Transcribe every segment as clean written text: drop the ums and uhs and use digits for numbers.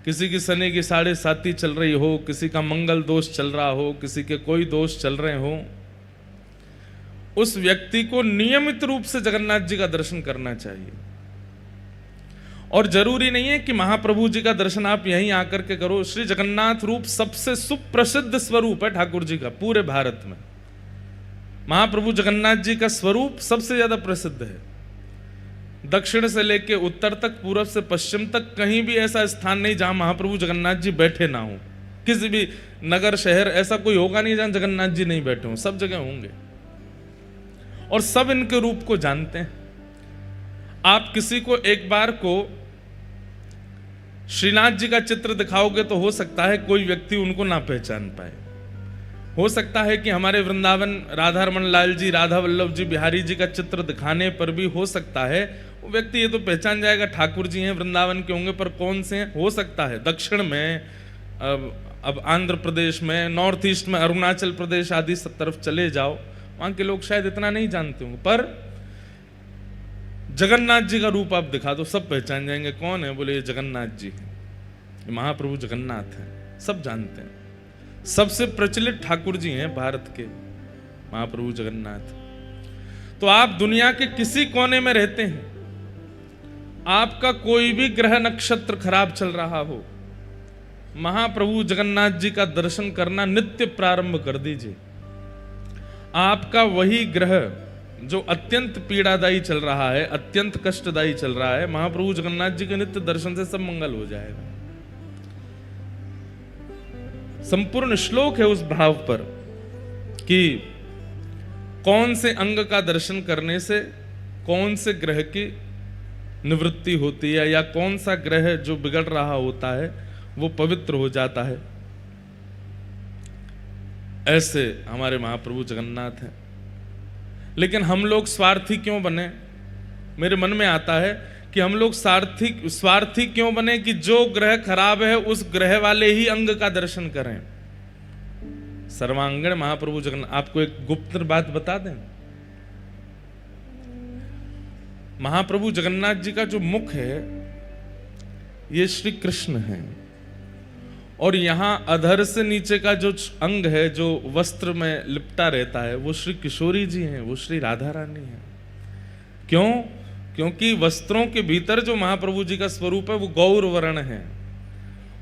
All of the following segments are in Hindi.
किसी की शनि की 7.5 चल रही हो, किसी का मंगल दोष चल रहा हो, किसी के कोई दोष चल रहे हो, उस व्यक्ति को नियमित रूप से जगन्नाथ जी का दर्शन करना चाहिए। और जरूरी नहीं है कि महाप्रभु जी का दर्शन आप यहीं आकर के करो। श्री जगन्नाथ रूप सबसे सुप्रसिद्ध स्वरूप है ठाकुर जी का पूरे भारत में। महाप्रभु जगन्नाथ जी का स्वरूप सबसे ज्यादा प्रसिद्ध है। दक्षिण से लेके उत्तर तक, पूर्व से पश्चिम तक कहीं भी ऐसा स्थान नहीं जहां महाप्रभु जगन्नाथ जी बैठे ना हो। किसी भी नगर शहर ऐसा कोई होगा नहीं जहां जगन्नाथ जी नहीं बैठे हों, सब जगह होंगे और सब इनके रूप को जानते हैं। आप किसी को एक बार को श्रीनाथ जी का चित्र दिखाओगे तो हो सकता है कोई व्यक्ति उनको ना पहचान पाए। हो सकता है कि हमारे वृंदावन राधा रमन लाल जी, राधा वल्लभ जी, बिहारी जी का चित्र दिखाने पर भी हो सकता है वो व्यक्ति ये तो पहचान जाएगा ठाकुर जी हैं, वृंदावन के होंगे, पर कौन से हैं हो सकता है। दक्षिण में, अब आंध्र प्रदेश में, नॉर्थ ईस्ट में, अरुणाचल प्रदेश आदि सब तरफ चले जाओ, वहां के लोग शायद इतना नहीं जानते होंगे, पर जगन्नाथ जी का रूप आप दिखा दो सब पहचान जाएंगे। कौन है? बोले ये जगन्नाथ जी हैं, ये महाप्रभु जगन्नाथ हैं, सब जानते हैं। सबसे प्रचलित ठाकुर जी हैं भारत के महाप्रभु जगन्नाथ। तो आप दुनिया के किसी कोने में रहते हैं, आपका कोई भी ग्रह नक्षत्र खराब चल रहा हो, महाप्रभु जगन्नाथ जी का दर्शन करना नित्य प्रारंभ कर दीजिए। आपका वही ग्रह जो अत्यंत पीड़ादायी चल रहा है, अत्यंत कष्टदायी चल रहा है, महाप्रभु जगन्नाथ जी के नित्य दर्शन से सब मंगल हो जाएगा। संपूर्ण श्लोक है उस भाव पर कि कौन से अंग का दर्शन करने से कौन से ग्रह की निवृत्ति होती है, या कौन सा ग्रह जो बिगड़ रहा होता है वो पवित्र हो जाता है। ऐसे हमारे महाप्रभु जगन्नाथ हैं। लेकिन हम लोग स्वार्थी क्यों बने? मेरे मन में आता है कि हम लोग स्वार्थी क्यों बने कि जो ग्रह खराब है उस ग्रह वाले ही अंग का दर्शन करें। सर्वांगण महाप्रभु जगन्नाथ। आपको एक गुप्त बात बता दें, महाप्रभु जगन्नाथ जी का जो मुख है ये श्री कृष्ण है, और यहां अधर से नीचे का जो अंग है जो वस्त्र में लिपटा रहता है वो श्री किशोरी जी हैं, वो श्री राधा रानी हैं। क्यों? क्योंकि वस्त्रों के भीतर जो महाप्रभु जी का स्वरूप है वो गौर वर्ण है,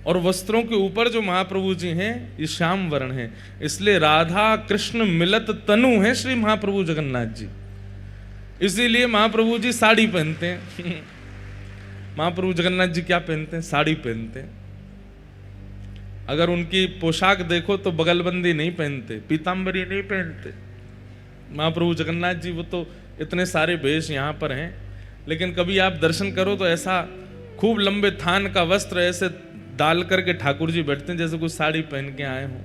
और वस्त्रों के ऊपर जो महाप्रभु जी हैं ये श्याम वर्ण है। इसलिए राधा कृष्ण मिलत तनु है श्री महाप्रभु जगन्नाथ जी। इसीलिए महाप्रभु जी साड़ी पहनते हैं। महाप्रभु जगन्नाथ जी क्या पहनते हैं? साड़ी पहनते हैं। अगर उनकी पोशाक देखो तो बगलबंदी नहीं पहनते, पीताम्बरी नहीं पहनते। महाप्रभु जगन्नाथ जी वो तो इतने सारे वेश यहाँ पर हैं, लेकिन कभी आप दर्शन करो तो ऐसा खूब लंबे थान का वस्त्र ऐसे डाल करके ठाकुर जी बैठते हैं जैसे कुछ साड़ी पहन के आए हों।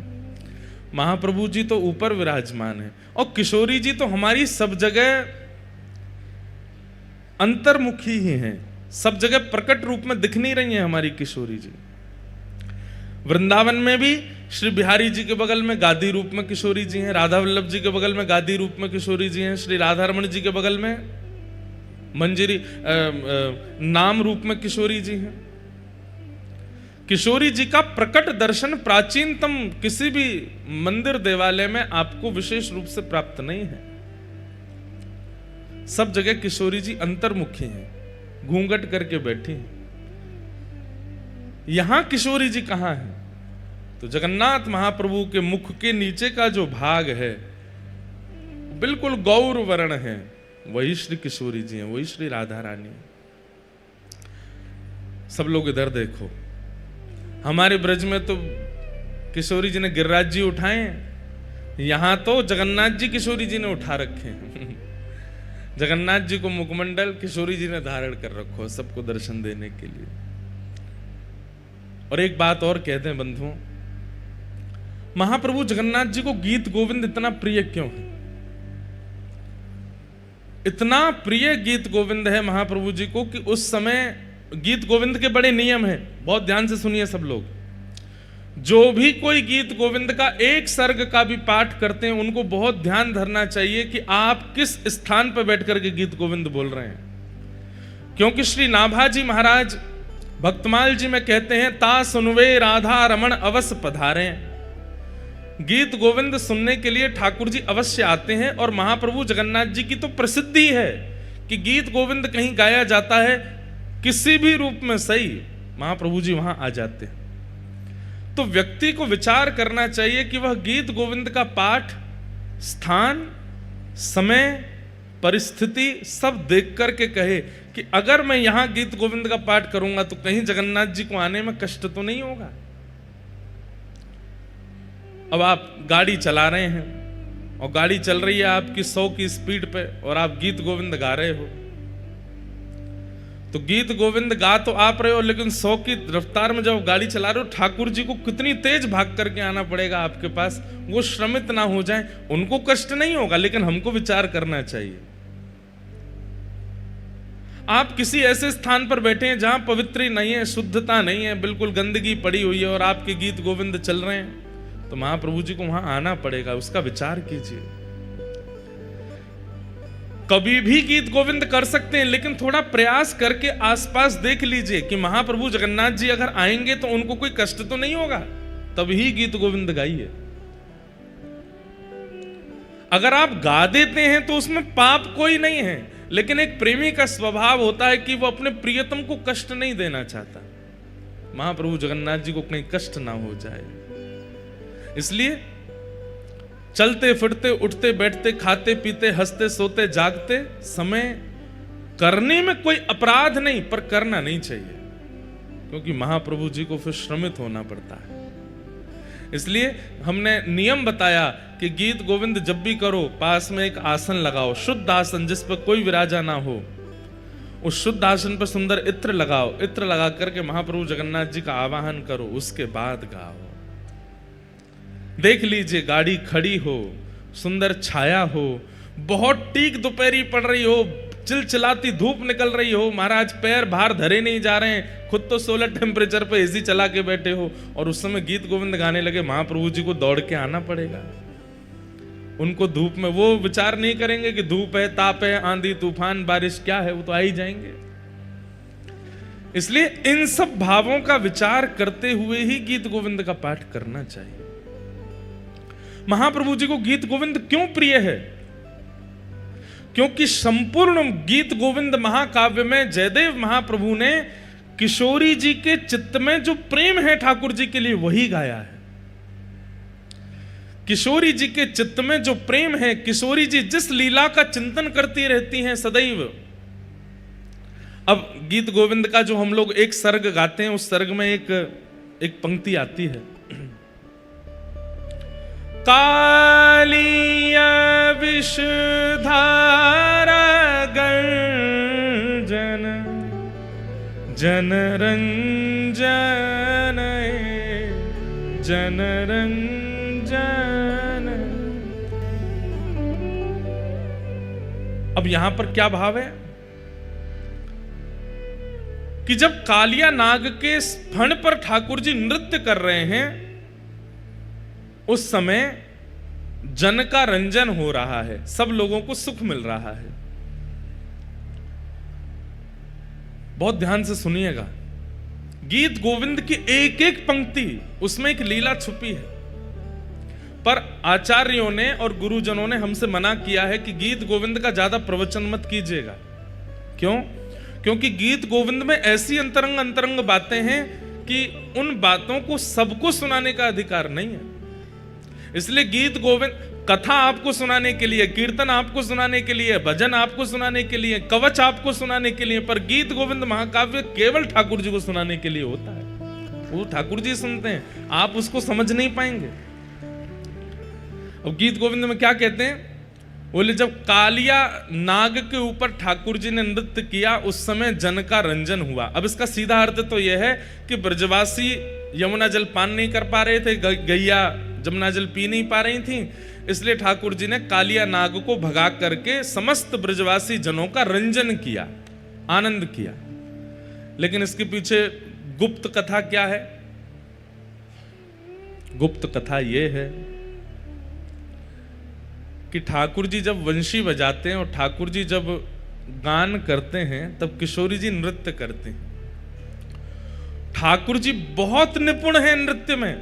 महाप्रभु जी तो ऊपर विराजमान है, और किशोरी जी तो हमारी सब जगह अंतर्मुखी ही हैं, सब जगह प्रकट रूप में दिख नहीं रही हैं हमारी किशोरी जी। वृंदावन में भी श्री बिहारी जी के बगल में गादी रूप में किशोरी जी हैं, राधा वल्लभ जी के बगल में गादी रूप में किशोरी जी हैं, श्री राधा रमण जी के बगल में मंजरी नाम रूप में किशोरी जी हैं। किशोरी जी का प्रकट दर्शन प्राचीनतम किसी भी मंदिर देवालय में आपको विशेष रूप से प्राप्त नहीं है। सब जगह किशोरी जी अंतर्मुखी हैं, घूंघट करके बैठी हैं। यहां किशोरी जी कहां है? तो जगन्नाथ महाप्रभु के मुख के नीचे का जो भाग है बिल्कुल गौर वर्ण है, वही श्री किशोरी जी हैं, वही श्री राधा रानी। सब लोग इधर देखो, हमारे ब्रज में तो किशोरी जी ने गिरिराज जी उठाए, यहां तो जगन्नाथ जी किशोरी जी ने उठा रखे हैं। जगन्नाथ जी को मुखमंडल किशोरी जी ने धारण कर रखो सबको दर्शन देने के लिए। और एक बात और कहते हैं बंधुओं, महाप्रभु जगन्नाथ जी को गीत गोविंद इतना प्रिय क्यों है? इतना प्रिय गीत गोविंद है महाप्रभु जी को कि उस समय गीत गोविंद के बड़े नियम हैं, बहुत ध्यान से सुनिए सब लोग। जो भी कोई गीत गोविंद का एक सर्ग का भी पाठ करते हैं उनको बहुत ध्यान धरना चाहिए कि आप किस स्थान पर बैठ करके गीत गोविंद बोल रहे हैं। क्योंकि श्री नाभाजी महाराज भक्तमाल जी में कहते हैं, ता सुनवे राधा रमण अवश्य पधारे। गीत गोविंद सुनने के लिए ठाकुर जी अवश्य आते हैं। और महाप्रभु जगन्नाथ जी की तो प्रसिद्धि है कि गीत गोविंद कहीं गाया जाता है, किसी भी रूप में सही, महाप्रभु जी वहां आ जाते हैं। तो व्यक्ति को विचार करना चाहिए कि वह गीत गोविंद का पाठ स्थान, समय, परिस्थिति सब देख करके कहे कि अगर मैं यहां गीत गोविंद का पाठ करूंगा तो कहीं जगन्नाथ जी को आने में कष्ट तो नहीं होगा। अब आप गाड़ी चला रहे हैं और गाड़ी चल रही है आपकी 100 की स्पीड पे और आप गीत गोविंद गा रहे हो, तो गीत गोविंद गा तो आप रहे हो, लेकिन 100 की रफ्तार में जब गाड़ी चला रहे हो, ठाकुर जी को कितनी तेज भाग करके आना पड़ेगा आपके पास, वो श्रमित ना हो जाए। उनको कष्ट नहीं होगा, लेकिन हमको विचार करना चाहिए। आप किसी ऐसे स्थान पर बैठे हैं जहां पवित्री नहीं है, शुद्धता नहीं है, बिल्कुल गंदगी पड़ी हुई है और आपके गीत गोविंद चल रहे हैं, तो महाप्रभु जी को वहां आना पड़ेगा। उसका विचार कीजिए। कभी भी गीत गोविंद कर सकते हैं, लेकिन थोड़ा प्रयास करके आसपास देख लीजिए कि महाप्रभु जगन्नाथ जी अगर आएंगे तो उनको कोई कष्ट तो नहीं होगा, तभी गीत गोविंद गाइए। अगर आप गा देते हैं तो उसमें पाप कोई नहीं है, लेकिन एक प्रेमी का स्वभाव होता है कि वो अपने प्रियतम को कष्ट नहीं देना चाहता। महाप्रभु जगन्नाथ जी को कहीं कष्ट ना हो जाए, इसलिए चलते फिरते, उठते बैठते, खाते पीते, हंसते सोते जागते समय करने में कोई अपराध नहीं, पर करना नहीं चाहिए, क्योंकि महाप्रभु जी को फिर श्रमित होना पड़ता है। इसलिए हमने नियम बताया कि गीत गोविंद जब भी करो, पास में एक आसन लगाओ, शुद्ध आसन जिस पर कोई विराजा ना हो, उस शुद्ध आसन पर सुंदर इत्र लगाओ, इत्र लगा करके महाप्रभु जगन्नाथ जी का आवाहन करो, उसके बाद गाओ। देख लीजिए, गाड़ी खड़ी हो, सुंदर छाया हो, बहुत टीक दोपहरी पड़ रही हो, चिलचिलाती धूप निकल रही हो, महाराज पैर बाहर धरे नहीं जा रहे हैं, खुद तो 16 टेम्परेचर पे एसी चला के बैठे हो, और उस समय गीत गोविंद गाने लगे, महाप्रभु जी को दौड़ के आना पड़ेगा। उनको धूप में वो विचार नहीं करेंगे कि धूप है, ताप है, आंधी तूफान बारिश क्या है, वो तो आ ही जाएंगे। इसलिए इन सब भावों का विचार करते हुए ही गीत गोविंद का पाठ करना चाहिए। महाप्रभु जी को गीत गोविंद क्यों प्रिय है? क्योंकि संपूर्ण गीत गोविंद महाकाव्य में जयदेव महाप्रभु ने किशोरी जी के चित्त में जो प्रेम है ठाकुर जी के लिए वही गाया है। किशोरी जी के चित्त में जो प्रेम है, किशोरी जी जिस लीला का चिंतन करती रहती हैं सदैव। अब गीत गोविंद का जो हम लोग एक सर्ग गाते हैं, उस सर्ग में एक पंक्ति आती है, कालिया विषधारा गर्जन जनरंजन जनरंजन। अब यहां पर क्या भाव है कि जब कालिया नाग के फण पर ठाकुर जी नृत्य कर रहे हैं, उस समय जन का रंजन हो रहा है, सब लोगों को सुख मिल रहा है। बहुत ध्यान से सुनिएगा, गीत गोविंद की एक एक पंक्ति उसमें एक लीला छुपी है। पर आचार्यों ने और गुरुजनों ने हमसे मना किया है कि गीत गोविंद का ज्यादा प्रवचन मत कीजिएगा। क्यों? क्योंकि गीत गोविंद में ऐसी अंतरंग अंतरंग बातें हैं कि उन बातों को सबको सुनाने का अधिकार नहीं है। इसलिए गीत गोविंद, कथा आपको सुनाने के लिए, कीर्तन आपको सुनाने के लिए, भजन आपको सुनाने के लिए, कवच आपको सुनाने के लिए, पर गीत गोविंद महाकाव्य केवल ठाकुर जी को सुनाने के लिए होता है। वो ठाकुर जी सुनते हैं, आप उसको समझ नहीं पाएंगे। अब गीत गोविंद में क्या कहते हैं? बोले जब कालिया नाग के ऊपर ठाकुर जी ने नृत्य किया, उस समय जन का रंजन हुआ। अब इसका सीधा अर्थ तो यह है कि ब्रजवासी यमुना जल पान नहीं कर पा रहे थे, गैया जमुना जल पी नहीं पा रही थी, इसलिए ठाकुर जी ने कालिया नाग को भगा करके समस्त ब्रजवासी जनों का रंजन किया, आनंद किया। लेकिन इसके पीछे गुप्त कथा क्या है? गुप्त कथा यह है कि ठाकुर जी जब वंशी बजाते हैं और ठाकुर जी जब गान करते हैं, तब किशोरी जी नृत्य करते हैं। ठाकुर जी बहुत निपुण हैं नृत्य में।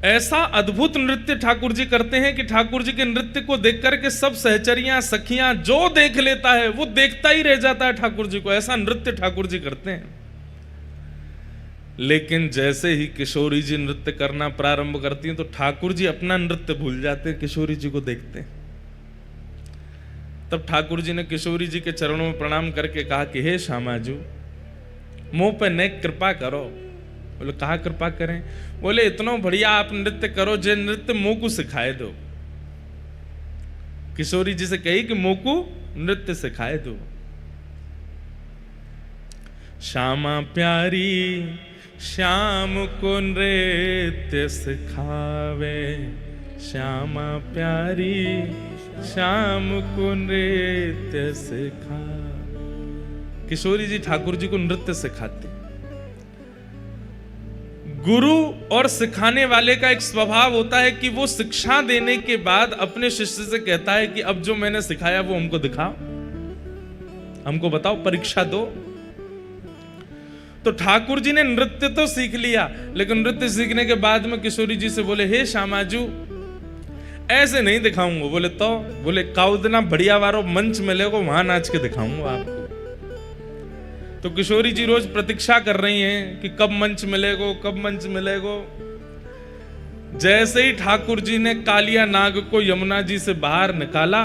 ऐसा अद्भुत नृत्य ठाकुर जी करते हैं कि ठाकुर जी के नृत्य को देख करके सब सहचरियां सखियां जो देख लेता है वो देखता ही रह जाता है ठाकुर जी को। ऐसा नृत्य ठाकुर जी करते हैं। लेकिन जैसे ही किशोरी जी नृत्य करना प्रारंभ करती हैं तो ठाकुर जी अपना नृत्य भूल जाते हैं, किशोरी जी को देखते हैं। तब ठाकुर जी ने किशोरी जी के चरणों में प्रणाम करके कहा कि हे श्यामाजू, मुंह पे नेक कृपा करो। बोले कहा कृपा करें? बोले इतना बढ़िया आप नृत्य करो, जे नृत्य मुंह को सिखाए दो। किशोरी जी से कही कि मुंह को नृत्य सिखाए दो। श्यामा प्यारी श्याम को नृत्य सिखावे, श्यामा प्यारी श्याम को नृत्य सिखा। किशोरी जी ठाकुर जी को नृत्य सिखाते। गुरु और सिखाने वाले का एक स्वभाव होता है कि वो शिक्षा देने के बाद अपने शिष्य से कहता है कि अब जो मैंने सिखाया वो हमको दिखाओ, हमको बताओ, परीक्षा दो। तो ठाकुर जी ने नृत्य तो सीख लिया, लेकिन नृत्य सीखने के बाद में किशोरी जी से बोले हे श्यामाजू ऐसे नहीं दिखाऊंगा। बोले तो? बोले काउदना बढ़िया वारो मंच मिलेगा वहां नाच के दिखाऊंगा आपको। तो किशोरी जी रोज प्रतीक्षा कर रही हैं कि कब मंच मिलेगो, कब मंच मिलेगो। जैसे ही ठाकुर जी ने कालिया नाग को यमुना जी से बाहर निकाला,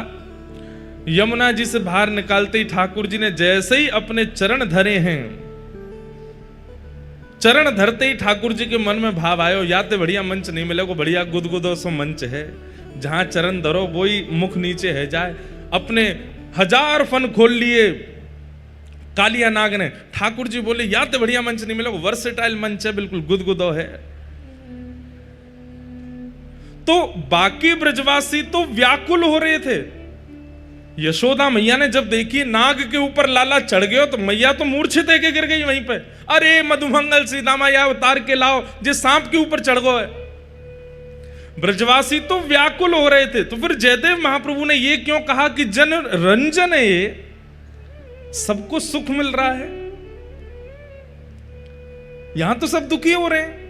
यमुना जी से बाहर निकालते ही ठाकुर जी ने जैसे ही अपने चरण धरे हैं, चरण धरते ही ठाकुर जी के मन में भाव आयो, या तो बढ़िया मंच नहीं मिलेगा, बढ़िया गुदगुदो सो मंच है, जहां चरण धरो वही मुख नीचे है जाए। अपने 1000 फन खोल लिए कालिया नाग ने। ठाकुर जी बोले या तो बढ़िया मंच नहीं मिलेगा, वर्सेटाइल मंच है, बिल्कुल गुदगुदो है। तो बाकी ब्रजवासी तो व्याकुल हो रहे थे। यशोदा मैया ने जब देखी नाग के ऊपर लाला चढ़ गयो तो मैया तो मूर्छित है के गिर गई वहीं पे। अरे मधुमंगल सीता मैया उतार के लाओ, जे सांप के ऊपर चढ़ गो है। ब्रजवासी तो व्याकुल हो रहे थे। तो फिर जयदेव महाप्रभु ने ये क्यों कहा कि जन रंजन है, ये सबको सुख मिल रहा है, यहां तो सब दुखी हो रहे हैं।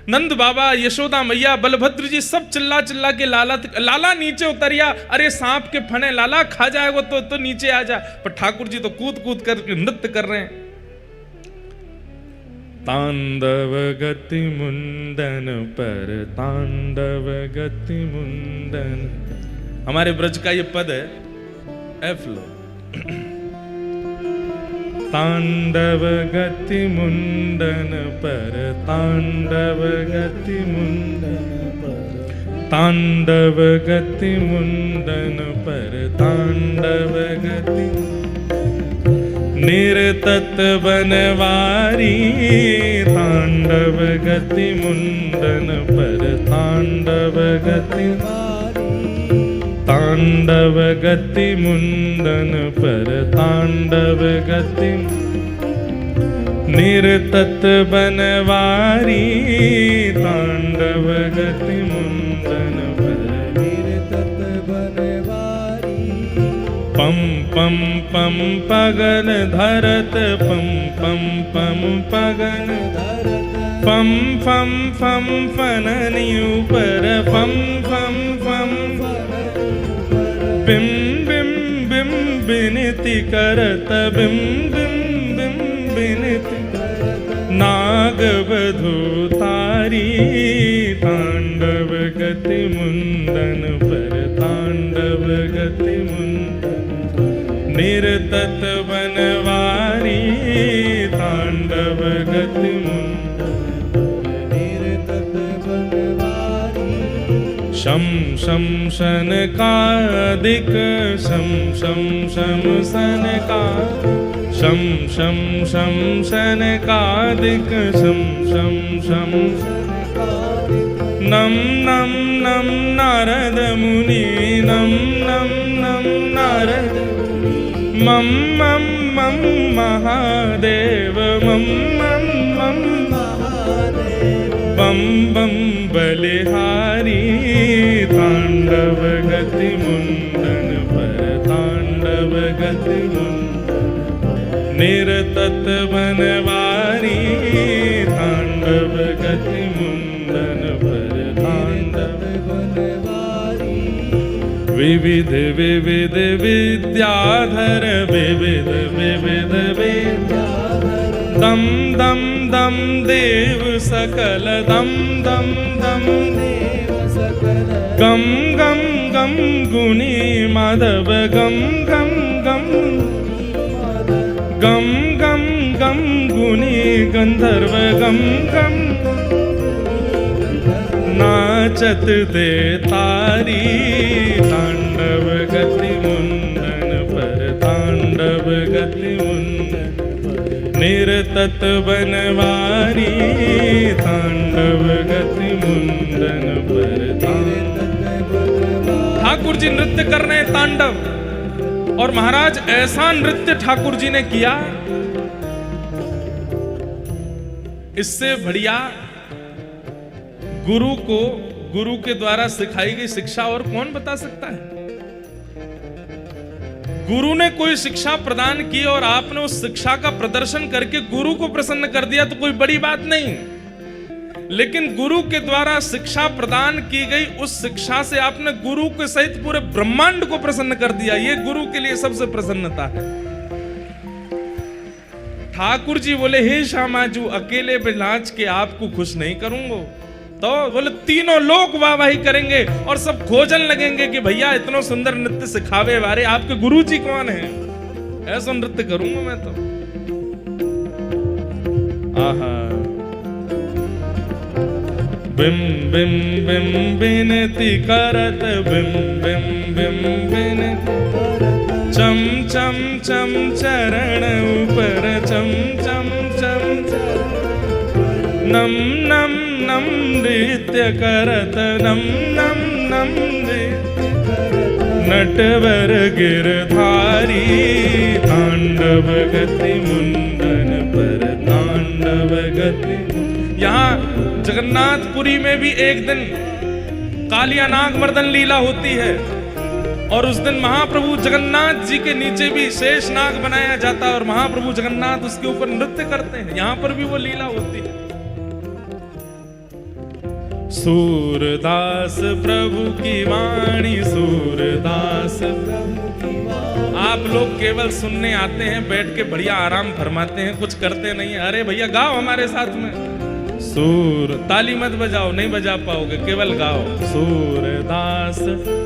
नंद बाबा, यशोदा मैया, बलभद्र जी सब चिल्ला चिल्ला के लाला नीचे उतरिया। अरे सांप के फने लाला खा जाएगा तो नीचे आ जा। पर ठाकुर जी तो कूद कूद कर नृत्य कर रहे हैं। तांडव गति मुंडन पर तांडव गति मुंडन। हमारे ब्रज का ये पद है, एफ लो। तांडव गति मुंडन पर तांडव गति मुंडन पर तांडव गति मुंडन पर तांडव गति निरतत बनवारी। तांडव गति मुंडन पर तांडव गति तांडव गति मुंडन पर तांडव गति निरतत बनवारी। तांडव गति मुंडन पर निरतत बनवारी। पम पम पम पगन धरत पम पम पम पगन धरत पम फम फम फननि ऊपर पम फम फम बिम बिम बिम बिनती करत बिम बिम बिम बिनती नाग बधू तारी। तांडव गति मुंडन पर तांडव गति मुंडन निरतत बनवारी। तांडव गति शम शम शन कादिक शम शम शम सन का शम शम शम शन कादिक शम शम शम नम नम नम नारद मुनि नम नम नम नारद मम मम मम महादेव मम मम मम बम बम बलिहारी। तांडव गति मुंडन पर तांडव गति मुंडन निरतत बनवारी। तांडव गति मुंडन पर तांडव बनवारी। विविध विविध विद्याधर विविध विविध विद्याधर दम दम दम देव सकल दम दम दम देव सकल गम गम गम गुणी माधव गम गम गम गम गम गम गुणी गंधर्व गम गम नाचत दे तारी तांडव गति मुंडन पर तांडव गति मुंडन निरतत बनवारी तांडव गति मुंडन पर ठाकुर जी नृत्य कर रहे हैं तांडव। और महाराज ऐसा नृत्य ठाकुर जी ने किया, इससे बढ़िया गुरु के द्वारा सिखाई गई शिक्षा और कौन बता सकता है। गुरु ने कोई शिक्षा प्रदान की और आपने उस शिक्षा का प्रदर्शन करके गुरु को प्रसन्न कर दिया तो कोई बड़ी बात नहीं, लेकिन गुरु के द्वारा शिक्षा प्रदान की गई उस शिक्षा से आपने गुरु के सहित पूरे ब्रह्मांड को प्रसन्न कर दिया, ये गुरु के लिए सबसे प्रसन्नता है। ठाकुर जी बोले हे श्यामाजू अकेले बिलाज के आपको खुश नहीं करूंगा, तो बोले तीनों लोग वाहवाही करेंगे और सब खोजन लगेंगे कि भैया इतना सुंदर नृत्य सिखावे वाले आपके गुरु जी कौन है, ऐसा नृत्य करूंगा मैं तो। आहा बिम बिम बिम बिनती करत बिम बिम बिम बिनती चम चम चम चरण ऊपर चम चम चम नम नम नम नृत्य करत नम नम नम नटवर गिरधारी तांडव गति मुंडन पर तांडव गति। यहाँ जगन्नाथपुरी में भी एक दिन कालिया नाग मर्दन लीला होती है और उस दिन महाप्रभु जगन्नाथ जी के नीचे भी शेष नाग बनाया जाता है और महाप्रभु जगन्नाथ उसके ऊपर नृत्य करते हैं। यहाँ पर भी वो लीला होती है। सूरदास प्रभु की वाणी सूरदास प्रभु की वाणी। आप लोग केवल सुनने आते हैं, बैठ के बढ़िया आराम फरमाते हैं, कुछ करते नहीं है। अरे भैया गाओ हमारे साथ में। सूर ताली मत बजाओ, नहीं बजा पाओगे, केवल गाओ। सूरदास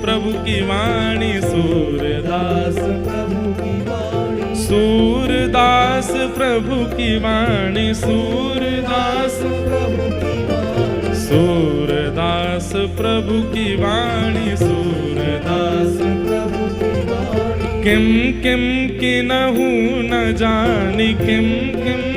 प्रभु की वाणी सूरदास प्रभु की वाणी सूरदास प्रभु की वाणी सूरदास प्रभु की वाणी सूरदास प्रभु की वाणी सूरदास प्रभु की वाणी। किम किम किन्हु न जानी किम किम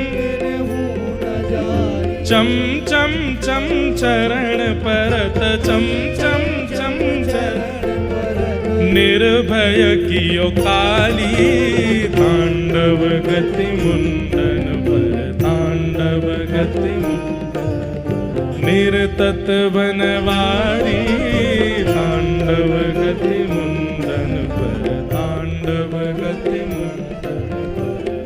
चम चम चम चरण परत चम चम चम चरण निर्भय कियो काली तांडव गति मुंडन पर तांडव गति निरतत बनवारी तांडव गति मुंडन पर तांडव गति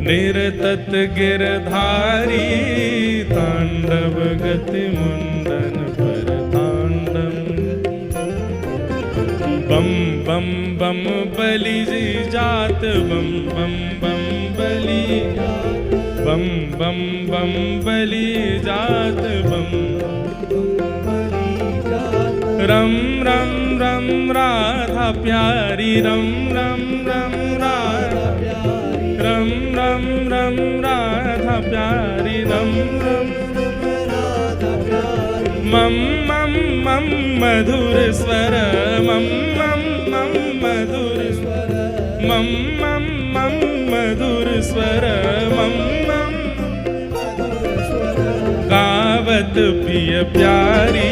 निरतत गिरधारी तांडव गति मुंडन पर तांडव। बम बम बम बलि जी जात बम बम बम बलि बम बम बम बलि जात बम रम रम रम राधा प्यारी रम रम रम राधा रम रम रम राधा प्यारी रम रम राधा प्यारी मम मम मम मधुर स्वर मम मम मम मधुर स्वर मम मम मम मधुर स्वर मम मम गावत पिय प्यारी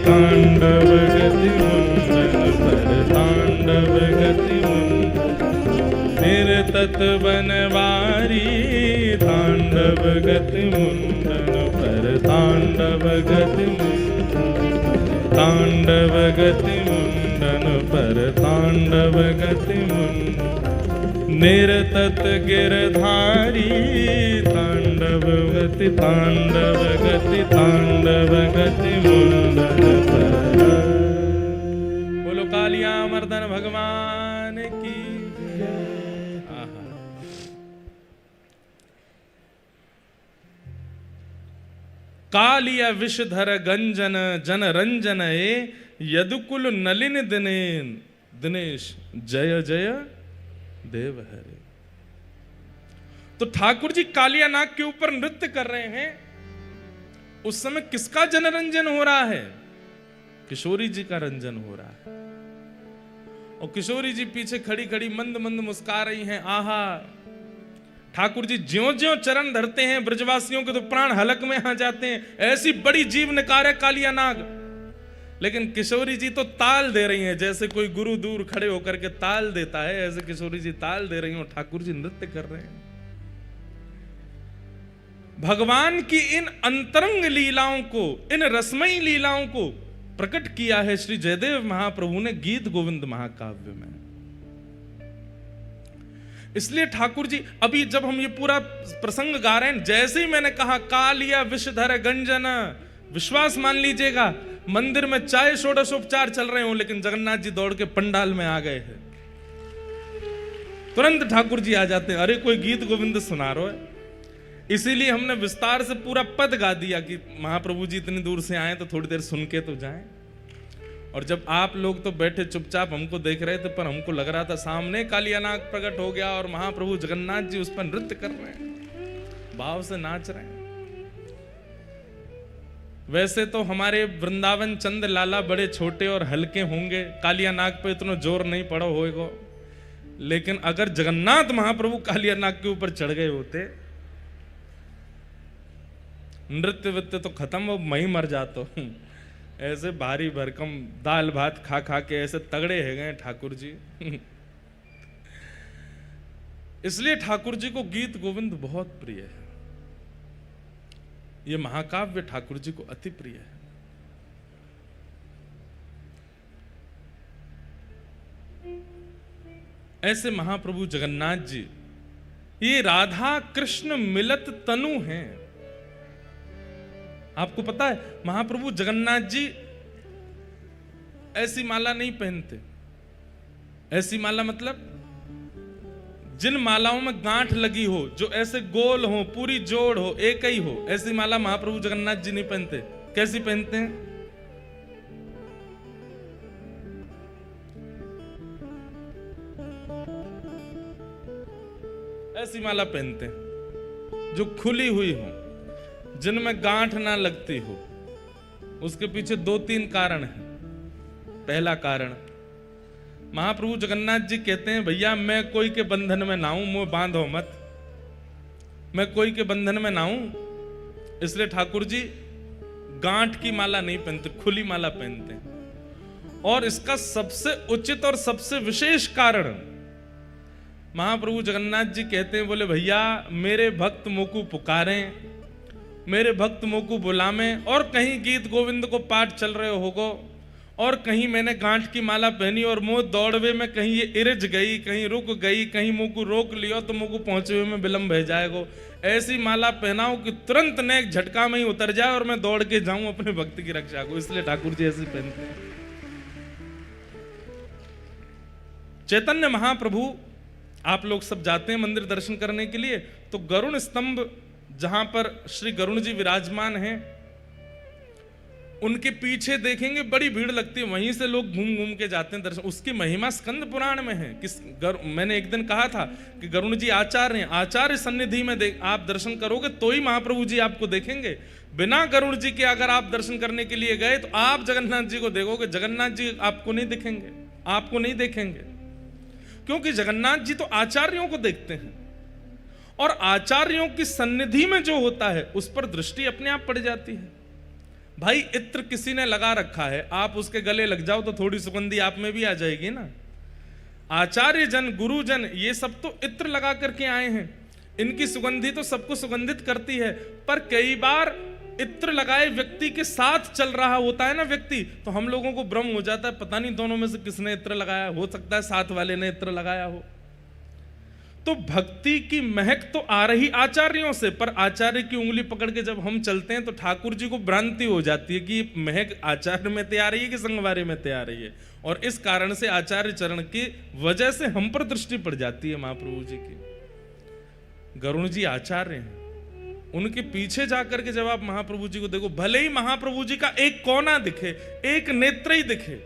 तांडव गति मुंडन पर तांडव गति निरतत बनवारी तांडव गति मुंडन पर तांडव गति तांडव गति मुंडन पर तांडव गति निरतत गिरधारी तांडव गति मुंडन पर। बोलो कालिया मर्दन भगवान की। कालिया विषधर गंजन जन रंजन यदुकुल नलिन दिनेश जय जय देव हरे। तो ठाकुर जी कालिया नाग के ऊपर नृत्य कर रहे हैं। उस समय किसका जनरंजन हो रहा है? किशोरी जी का रंजन हो रहा है। और किशोरी जी पीछे खड़ी खड़ी मंद मंद मुस्कुरा रही हैं। आहा, ठाकुर जी ज्यों ज्यों चरण धरते हैं ब्रजवासियों के तो प्राण हलक में आ जाते हैं। ऐसी बड़ी जीव निकार है कालिया नाग। लेकिन किशोरी जी तो ताल दे रही हैं, जैसे कोई गुरु दूर खड़े होकर के ताल देता है, ऐसे किशोरी जी ताल दे रही हैं और ठाकुर जी नृत्य कर रहे हैं। भगवान की इन अंतरंग लीलाओं को, इन रसमयी लीलाओं को प्रकट किया है श्री जयदेव महाप्रभु ने गीत गोविंद महाकाव्य में। इसलिए ठाकुर जी, अभी जब हम ये पूरा प्रसंग गा रहे हैं, जैसे ही मैंने कहा कालिया विषधर गंजन, विश्वास मान लीजिएगा मंदिर में चाहे षोडशोपचार चल रहे हो, लेकिन जगन्नाथ जी दौड़ के पंडाल में आ गए हैं। तुरंत ठाकुर जी आ जाते हैं, अरे कोई गीत गोविंद सुना रहे है। इसीलिए हमने विस्तार से पूरा पद गा दिया कि महाप्रभु जी इतनी दूर से आए तो थोड़ी देर सुन के तो जाएं। और जब आप लोग तो बैठे चुपचाप हमको देख रहे थे, पर हमको लग रहा था सामने कालिया नाग प्रकट हो गया और महाप्रभु जगन्नाथ जी उस पर नृत्य कर रहे हैं, भाव से नाच रहे हैं। वैसे तो हमारे वृंदावन चंद लाला बड़े छोटे और हल्के होंगे, कालिया नाग पे इतना जोर नहीं पड़ा होगा। लेकिन अगर जगन्नाथ महाप्रभु कालिया नाग के ऊपर चढ़ गए होते, नृत्य वित्य तो खत्म, वो मैं ही मर जाता हूं। ऐसे भारी भरकम दाल भात खा खा के ऐसे तगड़े है गए ठाकुर जी। इसलिए ठाकुर जी को गीत गोविंद बहुत प्रिय है। ये महाकाव्य ठाकुर जी को अति प्रिय है। ऐसे महाप्रभु जगन्नाथ जी ये राधा कृष्ण मिलत तनु हैं। आपको पता है महाप्रभु जगन्नाथ जी ऐसी माला नहीं पहनते। ऐसी माला मतलब जिन मालाओं में गांठ लगी हो, जो ऐसे गोल हो, पूरी जोड़ हो, एक ही हो, ऐसी माला महाप्रभु जगन्नाथ जी नहीं पहनते। कैसी पहनते हैं? ऐसी माला पहनते हैं जो खुली हुई हो, जिनमें गांठ ना लगती हो। उसके पीछे 2-3 कारण हैं। पहला कारण, महाप्रभु जगन्नाथ जी कहते हैं भैया मैं कोई के बंधन में ना हूं, मुंह बांधो मत, मैं कोई के बंधन में ना हूं। इसलिए ठाकुर जी गांठ की माला नहीं पहनते, खुली माला पहनते हैं। और इसका सबसे उचित और सबसे विशेष कारण महाप्रभु जगन्नाथ जी कहते हैं, बोले भैया मेरे भक्त मोकू पुकारें, मेरे भक्त मोकू बुलावें, और कहीं गीत गोविंद को पाठ चल रहे होगो और कहीं मैंने गांठ की माला पहनी और मुंह दौड़वे में कहीं ये इरज गई, कहीं रुक गई, कहीं मुंह को रोक लिया तो मुंह को पहुंचे हुए में विलंब हो जाएगा। ऐसी माला पहनाओ कि तुरंत ने एक झटका में ही उतर जाए और मैं दौड़ के जाऊं अपने भक्त की रक्षा को। इसलिए ठाकुर जी ऐसी पहनते हैं। चैतन्य महाप्रभु, आप लोग सब जाते हैं मंदिर दर्शन करने के लिए, तो गरुण स्तंभ जहां पर श्री गरुण जी विराजमान हैं, उनके पीछे देखेंगे बड़ी भीड़ लगती है, वहीं से लोग घूम घूम के जाते हैं दर्शन। उसकी महिमा स्कंद पुराण में है। मैंने एक दिन कहा था कि गरुण जी आचार्य हैं, आचार्य सन्निधि में आप दर्शन करोगे तो ही महाप्रभु जी आपको देखेंगे। बिना गरुण जी के अगर आप दर्शन करने के लिए गए तो आप जगन्नाथ जी को देखोगे, जगन्नाथ जी आपको नहीं दिखेंगे, आपको नहीं देखेंगे, क्योंकि जगन्नाथ जी तो आचार्यों को देखते हैं और आचार्यों की सन्निधि में जो होता है उस पर दृष्टि अपने आप पड़ जाती है। भाई इत्र किसी ने लगा रखा है, आप उसके गले लग जाओ तो थोड़ी सुगंधी आप में भी आ जाएगी ना। आचार्य जन, गुरुजन, ये सब तो इत्र लगा करके आए हैं, इनकी सुगंधी तो सबको सुगंधित करती है। पर कई बार इत्र लगाए व्यक्ति के साथ चल रहा होता है ना व्यक्ति, तो हम लोगों को भ्रम हो जाता है, पता नहीं दोनों में से किसने इत्र लगाया। हो सकता है साथ वाले ने इत्र लगाया हो। तो भक्ति की महक तो आ रही आचार्यों से, पर आचार्य की उंगली पकड़ के जब हम चलते हैं तो ठाकुर जी को भ्रांति हो जाती है कि ये महक आचार्य में तैयार रही है कि संगवारी में तैयार रही है, और इस कारण से आचार्य चरण की वजह से हम पर दृष्टि पड़ जाती है महाप्रभु जी की। गरुण जी आचार्य हैं, उनके पीछे जाकर के जब आप महाप्रभु जी को देखो, भले ही महाप्रभु जी का एक कोना दिखे, एक नेत्र ही दिखे,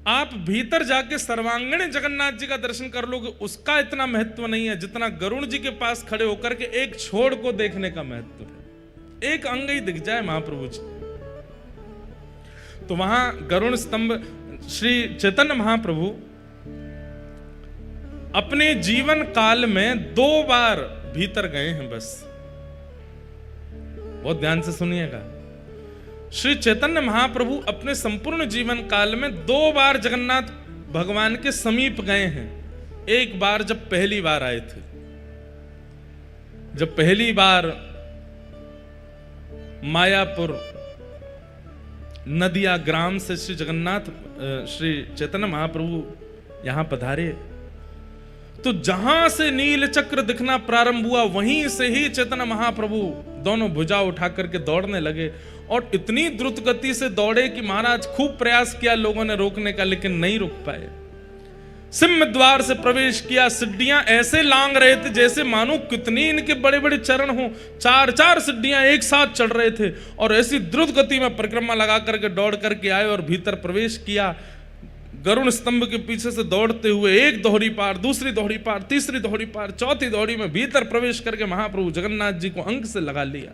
आप भीतर जाके सर्वांगण जगन्नाथ जी का दर्शन कर लोगे, उसका इतना महत्व नहीं है जितना गरुण जी के पास खड़े होकर के एक छोड़ को देखने का महत्व है। एक अंग ही दिख जाए महाप्रभु जी, तो वहां गरुण स्तंभ श्री चैतन्य महाप्रभु अपने जीवन काल में 2 बार भीतर गए हैं बस। बहुत ध्यान से सुनिएगा, श्री चैतन्य महाप्रभु अपने संपूर्ण जीवन काल में 2 बार जगन्नाथ भगवान के समीप गए हैं। एक बार जब पहली बार आए थे, जब पहली बार मायापुर नदिया ग्राम से श्री जगन्नाथ श्री चैतन्य महाप्रभु यहां पधारे, तो जहां से नील चक्र दिखना प्रारंभ हुआ वहीं से ही चैतन्य महाप्रभु दोनों भुजा उठा करके दौड़ने लगे, और इतनी द्रुत गति से दौड़े कि महाराज खूब प्रयास किया लोगों ने रोकने का, लेकिन नहीं रुक पाए। सिंह द्वार से प्रवेश किया, सिड्डियां ऐसे लांग रहे थे जैसे मानो कितनी इनके बड़े बड़े चरण हो, 4-4 सिड्डियां एक साथ चढ़ रहे थे, और ऐसी द्रुत गति में परिक्रमा लगा करके दौड़ करके आए और भीतर प्रवेश किया। गरुण स्तंभ के पीछे से दौड़ते हुए एक दोहरी पार, दूसरी दोहरी पार, तीसरी दोहरी पार, चौथी दोहरी में भीतर प्रवेश करके महाप्रभु जगन्नाथ जी को अंक से लगा लिया।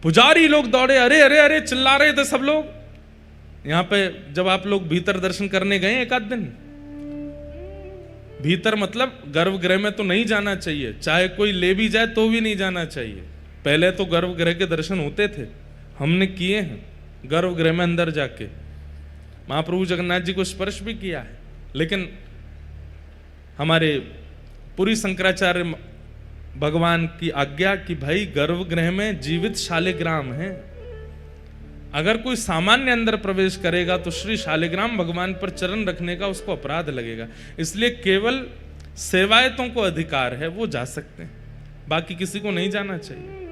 पुजारी लोग दौड़े, अरे अरे अरे चिल्ला रहे थे सब लोग। यहां पे जब आप लोग भीतर दर्शन करने गए एक आध दिन, भीतर मतलब गर्भगृह में तो नहीं जाना चाहिए, चाहे कोई ले भी जाए तो भी नहीं जाना चाहिए। पहले तो गर्भगृह के दर्शन होते थे, हमने किए हैं गर्भगृह में अंदर जाके, महाप्रभु जगन्नाथ जी को स्पर्श भी किया है। लेकिन हमारे पुरी शंकराचार्य भगवान की आज्ञा कि भाई गर्भगृह में जीवित शालिग्राम है, अगर कोई सामान्य अंदर प्रवेश करेगा तो श्री शालिग्राम भगवान पर चरण रखने का उसको अपराध लगेगा, इसलिए केवल सेवायतों को अधिकार है, वो जा सकते हैं, बाकी किसी को नहीं जाना चाहिए।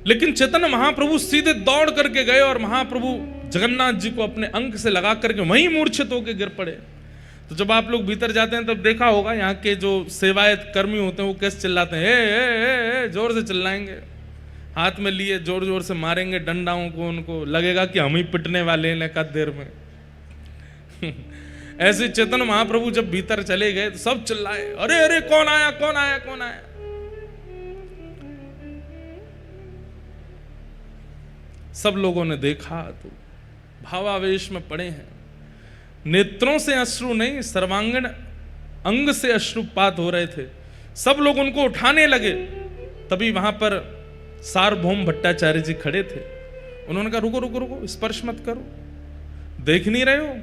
लेकिन चैतन्य महाप्रभु सीधे दौड़ करके गए और महाप्रभु जगन्नाथ जी को अपने अंक से लगा करके वहीं मूर्छित होकर गिर पड़े। तो जब आप लोग भीतर जाते हैं तब देखा होगा यहाँ के जो सेवायत कर्मी होते हैं वो कैसे चिल्लाते हैं, ए, जोर से चिल्लाएंगे, हाथ में लिए जोर जोर से मारेंगे डंडाओं को, उनको लगेगा कि हम ही पिटने वाले हैं एक देर में। ऐसे चैतन्य महाप्रभु जब भीतर चले गए तो सब चिल्लाए, अरे अरे कौन आया कौन आया कौन आया। सब लोगों ने देखा तो भावावेश में पड़े हैं, नेत्रों से अश्रु नहीं सर्वांगण अंग से अश्रुपात हो रहे थे। सब लोग उनको उठाने लगे, तभी वहां पर सार्वभौम भट्टाचार्य जी खड़े थे। उन्होंने कहा रुको रुको रुको, स्पर्श मत करो, देख नहीं रहे हो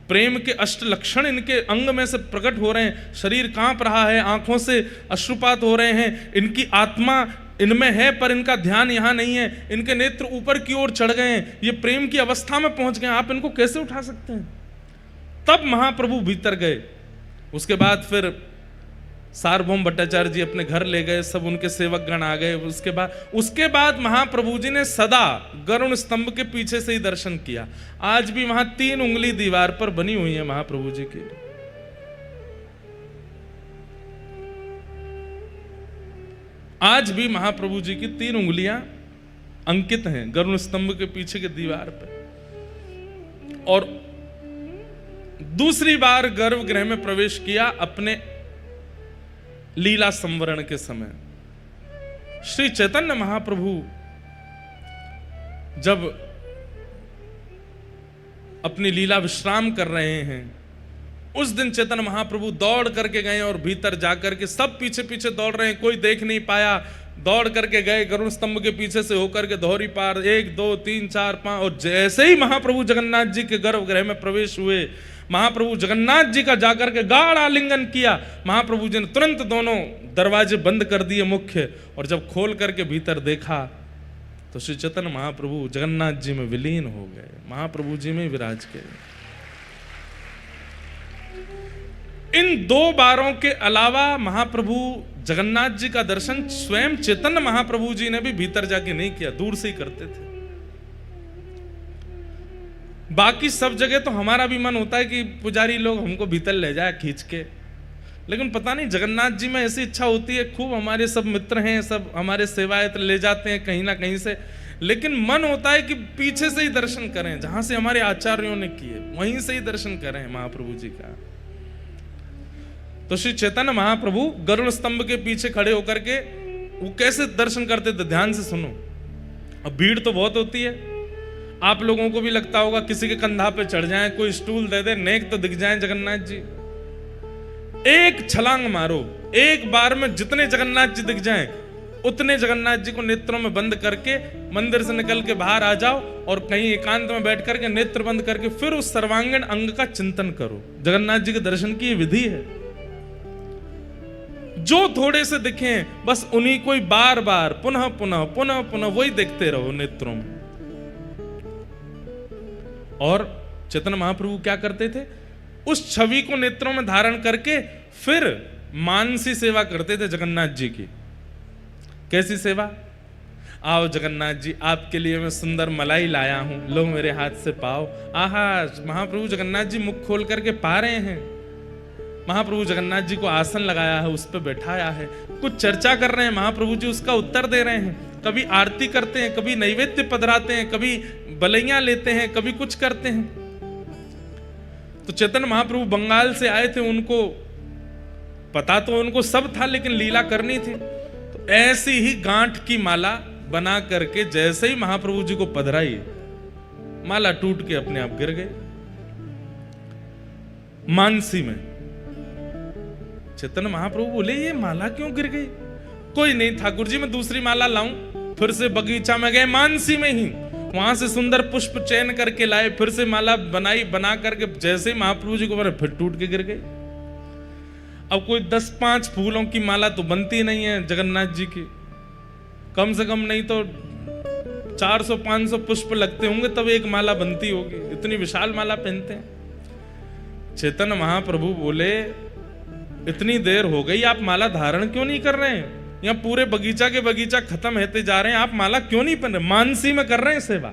प्रेम के अष्ट लक्षण इनके अंग में से प्रकट हो रहे हैं, शरीर कांप रहा है, आंखों से अश्रुपात हो रहे हैं, इनकी आत्मा इनमें है पर इनका ध्यान यहां नहीं है, इनके नेत्र ऊपर की ओर चढ़ गए हैं, ये प्रेम की अवस्था में पहुंच गए, आप इनको कैसे उठा सकते हैं। तब महाप्रभु भीतर गए। उसके बाद फिर सार्वभौम भट्टाचार्य जी अपने घर ले गए, सब उनके सेवक गण आ गए। उसके बाद महाप्रभु जी ने सदा गरुण स्तंभ के पीछे से ही दर्शन किया। आज भी वहां 3 उंगली दीवार पर बनी हुई है महाप्रभु जी की। आज भी महाप्रभु जी की 3 उंगलियां अंकित हैं गरुण स्तंभ के पीछे के दीवार पर। और दूसरी बार गर्भगृह में प्रवेश किया अपने लीला संवरण के समय। श्री चैतन्य महाप्रभु जब अपनी लीला विश्राम कर रहे हैं, उस दिन चैतन्य महाप्रभु दौड़ करके गए और भीतर जाकर के सब पीछे पीछे दौड़ रहे हैं, कोई देख नहीं पाया, दौड़ करके गए गरुण स्तंभ के पीछे से होकर के दोहरी पार 1 2 3 4 5। और जैसे ही महाप्रभु जगन्नाथ जी के गर्भगृह में प्रवेश हुए, महाप्रभु जगन्नाथ जी का जाकर के गाढ़ आलिंगन किया। महाप्रभु जी ने तुरंत दोनों दरवाजे बंद कर दिए मुख्य, और जब खोल करके भीतर देखा तो श्री चैतन्य महाप्रभु जगन्नाथ जी में विलीन हो गए, महाप्रभु जी में विराज गए। इन 2 बारों के अलावा महाप्रभु जगन्नाथ जी का दर्शन स्वयं चैतन्य महाप्रभु जी ने भी भीतर जाके नहीं किया, दूर से ही करते थे। बाकी सब जगह तो हमारा भी मन होता है कि पुजारी लोग हमको भीतर ले जाए खींच के, लेकिन पता नहीं जगन्नाथ जी में ऐसी इच्छा होती है। खूब हमारे सब मित्र हैं, सब हमारे सेवायत ले जाते हैं कहीं ना कहीं से, लेकिन मन होता है कि पीछे से ही दर्शन करें, जहां से हमारे आचार्यों ने किए वहीं से ही दर्शन करें महाप्रभु जी का। तो श्री चैतन्य महाप्रभु गरुड़ स्तंभ के पीछे खड़े होकर के वो कैसे दर्शन करते थे, ध्यान से सुनो। अब भीड़ तो बहुत होती है, आप लोगों को भी लगता होगा किसी के कंधा पे चढ़ जाएं, कोई स्टूल दे दे, नेक तो दिख जाएं जगन्नाथ जी। एक छलांग मारो, एक बार में जितने जगन्नाथ जी दिख जाएं उतने जगन्नाथ जी को नेत्रों में बंद करके मंदिर से निकल के बाहर आ जाओ और कहीं एकांत में बैठ करके नेत्र बंद करके फिर उस सर्वांगीण अंग का चिंतन करो। जगन्नाथ जी के दर्शन की ये विधि है। जो थोड़े से दिखें बस उन्हीं को ही बार बार पुनः पुनः पुनः पुनः वही देखते रहो नेत्रों में। और चैतन्य महाप्रभु क्या करते थे, उस छवि को नेत्रों में धारण करके फिर मानसी सेवा करते थे जगन्नाथ जी की। कैसी सेवा? आओ जगन्नाथ जी, आपके लिए मैं सुंदर मलाई लाया हूं, लो मेरे हाथ से पाओ। आहा, महाप्रभु जगन्नाथ जी मुख खोल करके पा रहे हैं। महाप्रभु जगन्नाथ जी को आसन लगाया है, उस पर बैठाया है, कुछ चर्चा कर रहे हैं, महाप्रभु जी उसका उत्तर दे रहे हैं। कभी आरती करते हैं, कभी नैवेद्य पधराते हैं, कभी बलैयां लेते हैं, कभी कुछ करते हैं। तो चैतन्य महाप्रभु बंगाल से आए थे, उनको पता तो उनको सब था, लेकिन लीला करनी थी। तो ऐसी ही गांठ की माला बना करके जैसे ही महाप्रभु जी को पधराई, माला टूट के अपने आप गिर गई मानसी में। चैतन्य महाप्रभु बोले, ये माला क्यों गिर गई? कोई नहीं ठाकुर जी, मैं दूसरी माला लाऊं। फिर से बगीचा में गए, मानसी में ही वहां से सुंदर पुष्प चयन करके लाए, फिर से माला बनाई, बना करके जैसे ही महाप्रभु जी को बने फिर टूट के गिर गई। अब कोई 10-5 फूलों की माला तो बनती नहीं है जगन्नाथ जी की, कम से कम नहीं तो 400-500 पुष्प लगते होंगे तब एक माला बनती होगी, इतनी विशाल माला पहनते हैं। चैतन्य महाप्रभु बोले, इतनी देर हो गई, आप माला धारण क्यों नहीं कर रहे हैं? यहाँ पूरे बगीचा के बगीचा खत्म होते जा रहे हैं, आप माला क्यों नहीं पहन रहे? मानसी में कर रहे हैं सेवा।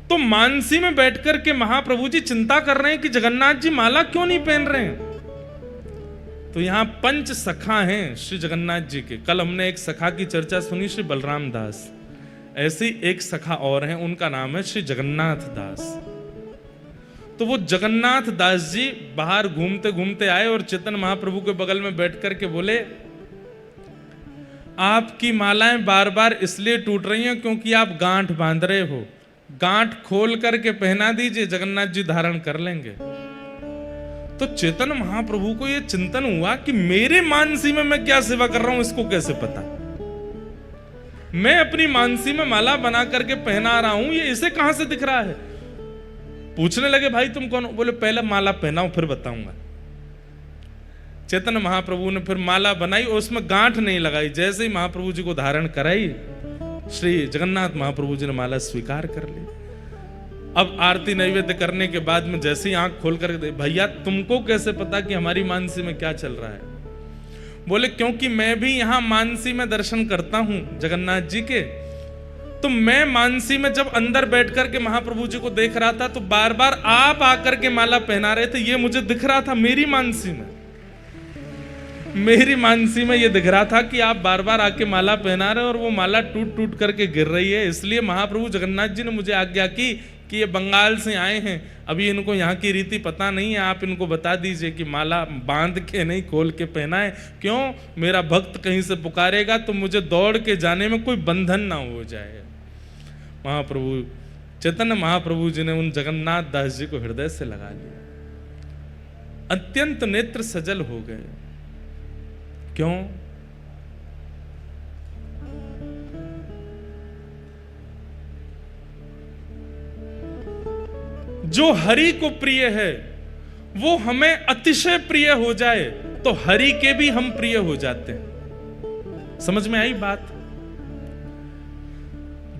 तो मानसी में बैठकर के महाप्रभु जी चिंता कर रहे हैं कि जगन्नाथ जी माला क्यों नहीं पहन रहे हैं। तो यहां 5 सखा हैं श्री जगन्नाथ जी के। कल हमने एक सखा की चर्चा सुनी, श्री बलराम दास। ऐसी एक सखा और हैं, उनका नाम है श्री जगन्नाथ दास। तो वो जगन्नाथ दास जी बाहर घूमते घूमते आए और चैतन्य महाप्रभु के बगल में बैठ करके बोले, आपकी मालाएं बार बार इसलिए टूट रही हैं क्योंकि आप गांठ बांध रहे हो, गांठ खोल करके पहना दीजिए, जगन्नाथ जी धारण कर लेंगे। तो चैतन्य महाप्रभु को यह चिंतन हुआ कि मेरे मानसी में मैं क्या सेवा कर रहा हूं, इसको कैसे पता? मैं अपनी मानसी में माला बना करके पहना रहा हूं, ये इसे कहां से दिख रहा है? पूछने लगे, भाई तुम कौन हो? बोले, पहले माला पहनाओ फिर बताऊंगा। चैतन्य महाप्रभु ने फिर माला बनाई और उसमें गांठ नहीं लगाई। जैसे ही महाप्रभु जी को धारण कराई, श्री जगन्नाथ महाप्रभु जी ने माला स्वीकार कर ली। अब आरती नैवेद्य करने के बाद में जैसे ही आंख खोल कर दे, भैया तुमको कैसे पता कि हमारी मानसी में क्या चल रहा है? बोले, क्योंकि मैं भी यहां मानसी में दर्शन करता हूं जगन्नाथ जी के। तो मैं मानसी में जब अंदर बैठ करके महाप्रभु जी को देख रहा था तो बार बार आप आकर के माला पहना रहे थे, ये मुझे दिख रहा था। मेरी मानसी में ये दिख रहा था कि आप बार बार आके माला पहना रहे और वो माला टूट टूट करके गिर रही है। इसलिए महाप्रभु जगन्नाथ जी ने मुझे आज्ञा की कि ये बंगाल से आए हैं, अभी इनको यहाँ की रीति पता नहीं है, आप इनको बता दीजिए कि माला बांध के नहीं खोल के पहनाए। क्यों? मेरा भक्त कहीं से पुकारेगा तो मुझे दौड़ के जाने में कोई बंधन ना हो जाए। महाप्रभु चैतन्य महाप्रभु जी ने उन जगन्नाथ दास जी को हृदय से लगा लिया, अत्यंत नेत्र सजल हो गए। क्यों? जो हरि को प्रिय है वो हमें अतिशय प्रिय हो जाए तो हरि के भी हम प्रिय हो जाते हैं। समझ में आई बात?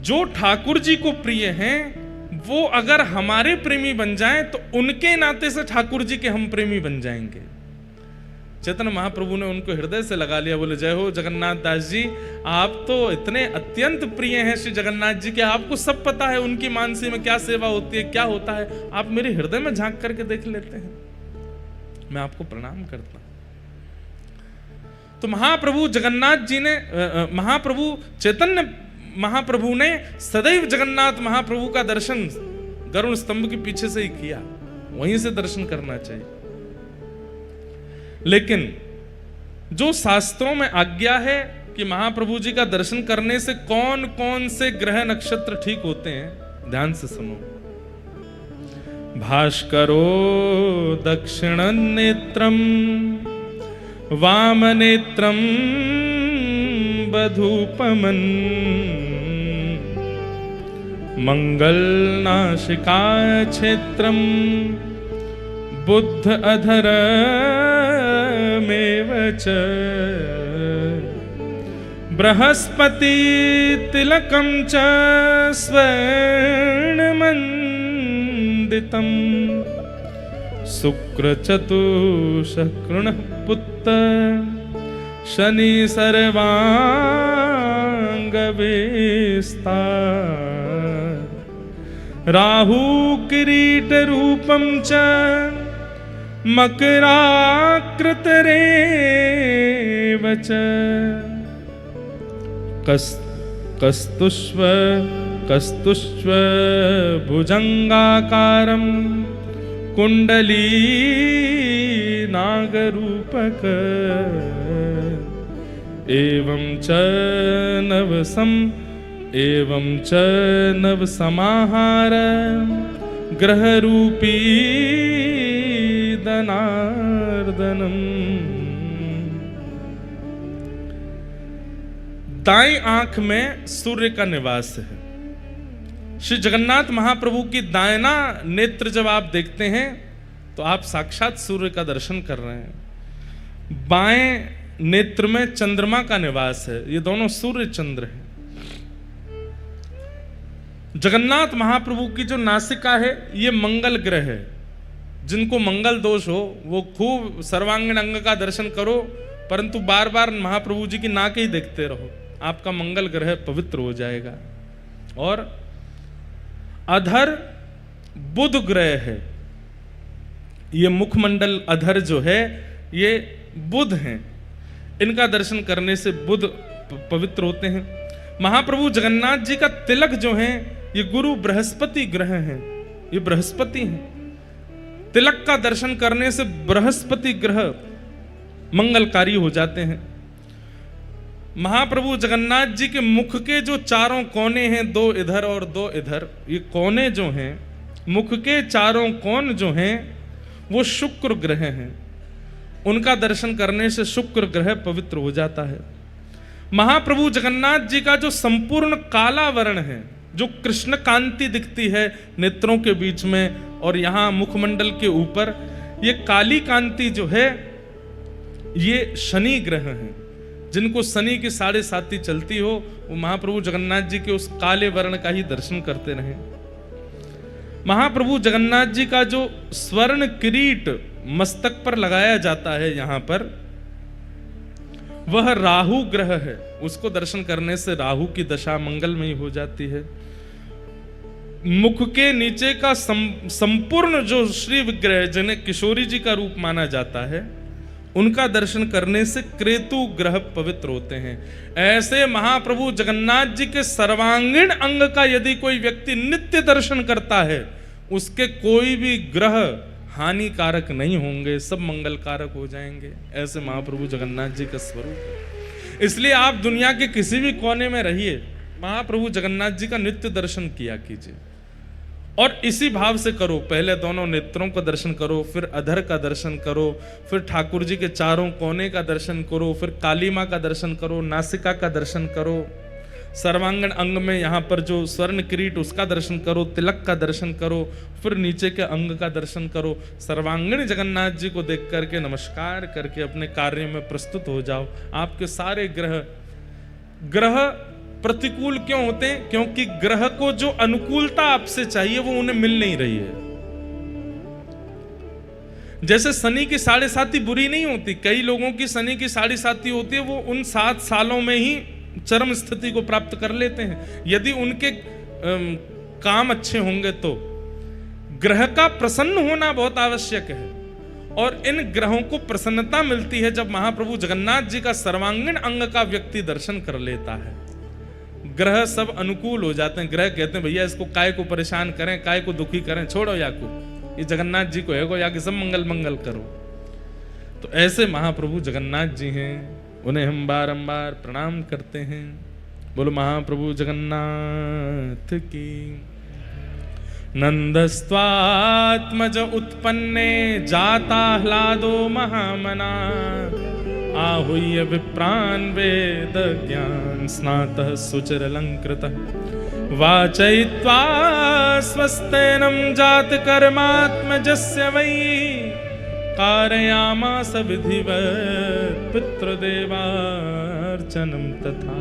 जो ठाकुर जी को प्रिय हैं वो अगर हमारे प्रेमी बन जाएं तो उनके नाते से ठाकुर जी के हम प्रेमी बन जाएंगे। चैतन्य महाप्रभु ने उनको हृदय से लगा लिया, बोले जय हो जगन्नाथ दास जी, आप तो इतने अत्यंत प्रिय हैं श्री जगन्नाथ जी के, आपको सब पता है उनकी मानसी में क्या सेवा होती है, क्या होता है, आप मेरे हृदय में झांक करके देख लेते हैं, मैं आपको प्रणाम करता हूं। तो महाप्रभु जगन्नाथ जी ने, महाप्रभु चैतन्य महाप्रभु ने सदैव जगन्नाथ महाप्रभु का दर्शन गरुड़ स्तंभ के पीछे से ही किया, वहीं से दर्शन करना चाहिए। लेकिन जो शास्त्रों में आज्ञा है कि महाप्रभु जी का दर्शन करने से कौन कौन से ग्रह नक्षत्र ठीक होते हैं, ध्यान से सुनो। भास्करो दक्षिण नेत्रम वाम नेत्रम बधूपमन मंगल नासिका क्षेत्रम बुद्ध अधर मेव च बृहस्पति तिलकम च स्वर्णमंडितम शुक्र चतुष्कृण पुत्र शनि सर्वांग विस्तार राहु किरीट रूपम च मकराकृत रेव च कस्तुष्व भुजंगाकारं कुंडली नागरूपक एवं च नव समाहार ग्रह रूपी दनार्दनम। दाई आंख में सूर्य का निवास है। श्री जगन्नाथ महाप्रभु की दायना नेत्र जब आप देखते हैं तो आप साक्षात सूर्य का दर्शन कर रहे हैं। बाएं नेत्र में चंद्रमा का निवास है, ये दोनों सूर्य चंद्र हैं। जगन्नाथ महाप्रभु की जो नासिका है ये मंगल ग्रह है। जिनको मंगल दोष हो वो खूब सर्वांगीण अंग का दर्शन करो, परंतु बार बार महाप्रभु जी की नाक ही देखते रहो, आपका मंगल ग्रह पवित्र हो जाएगा। और अधर बुध ग्रह है, ये मुखमंडल अधर जो है ये बुध हैं, इनका दर्शन करने से बुध पवित्र होते हैं। महाप्रभु जगन्नाथ जी का तिलक जो है ये गुरु बृहस्पति ग्रह हैं, ये बृहस्पति हैं। तिलक का दर्शन करने से बृहस्पति ग्रह मंगलकारी हो जाते हैं। महाप्रभु जगन्नाथ जी के मुख के जो चारों कोने हैं, दो इधर और दो इधर, ये कोने जो हैं, मुख के चारों कोण जो हैं वो शुक्र ग्रह हैं, उनका दर्शन करने से शुक्र ग्रह पवित्र हो जाता है। महाप्रभु जगन्नाथ जी का जो संपूर्ण काला वर्ण है, जो कृष्ण कांति दिखती है नेत्रों के बीच में और यहाँ मुखमंडल के ऊपर, ये काली कांति जो है ये शनि ग्रह हैं। जिनको शनि की 7.5 चलती हो वो महाप्रभु जगन्नाथ जी के उस काले वर्ण का ही दर्शन करते रहे। महाप्रभु जगन्नाथ जी का जो स्वर्ण किरीट मस्तक पर लगाया जाता है यहाँ पर, वह राहु ग्रह है, उसको दर्शन करने से राहु की दशा मंगलमयी हो जाती है। मुख के नीचे का संपूर्ण जो श्री विग्रह जिन्हें किशोरी जी का रूप माना जाता है, उनका दर्शन करने से क्रेतु ग्रह पवित्र होते हैं। ऐसे महाप्रभु जगन्नाथ जी के सर्वांगीण अंग का यदि कोई व्यक्ति नित्य दर्शन करता है, उसके कोई भी ग्रह हानिकारक नहीं होंगे, सब मंगलकारक हो जाएंगे। ऐसे महाप्रभु जगन्नाथ जी का स्वरूप है। इसलिए आप दुनिया के किसी भी कोने में रहिए, महाप्रभु जगन्नाथ जी का नित्य दर्शन किया कीजिए और इसी भाव से करो। पहले दोनों नेत्रों का दर्शन करो, फिर अधर का दर्शन करो, फिर ठाकुर जी के चारों कोने का दर्शन करो, फिर काली माँ का दर्शन करो, नासिका का दर्शन करो, सर्वांगण अंग में यहाँ पर जो स्वर्ण किरीट उसका दर्शन करो, तिलक का दर्शन करो, फिर नीचे के अंग का दर्शन करो। सर्वांगीण जगन्नाथ जी को देख करके नमस्कार करके अपने कार्य में प्रस्तुत हो जाओ। आपके सारे ग्रह प्रतिकूल क्यों होते हैं? क्योंकि ग्रह को जो अनुकूलता आपसे चाहिए वो उन्हें मिल नहीं रही है। जैसे शनि की 7.5 बुरी नहीं होती, कई लोगों की शनि की 7.5 होती है, वो उन 7 सालों में ही चरम स्थिति को प्राप्त कर लेते हैं यदि उनके काम अच्छे होंगे तो। ग्रह का प्रसन्न होना बहुत आवश्यक है, और इन ग्रहों को प्रसन्नता मिलती है जब महाप्रभु जगन्नाथ जी का सर्वांगीण अंग का व्यक्ति दर्शन कर लेता है। ग्रह सब अनुकूल हो जाते हैं। ग्रह कहते हैं भैया इसको काय को परेशान करें, काय को दुखी करें, छोड़ो या को, ये जगन्नाथ जी को है को या कि सब मंगल मंगल करो। तो ऐसे महाप्रभु जगन्नाथ जी हैं, उन्हें हम बारंबार प्रणाम करते हैं। बोलो महाप्रभु जगन्नाथ की। नंदस्त्वात्मज उत्पन्ने जाताह्लादो महामना, आहूय विप्रान् वेद ज्ञान स्नातः सुचिरलंकृतः, वाचयित्वा स्वस्तेनं जात कर्मात्मजस्य वै, कारयामास विधिवत् पितृदेवार्चनं तथा।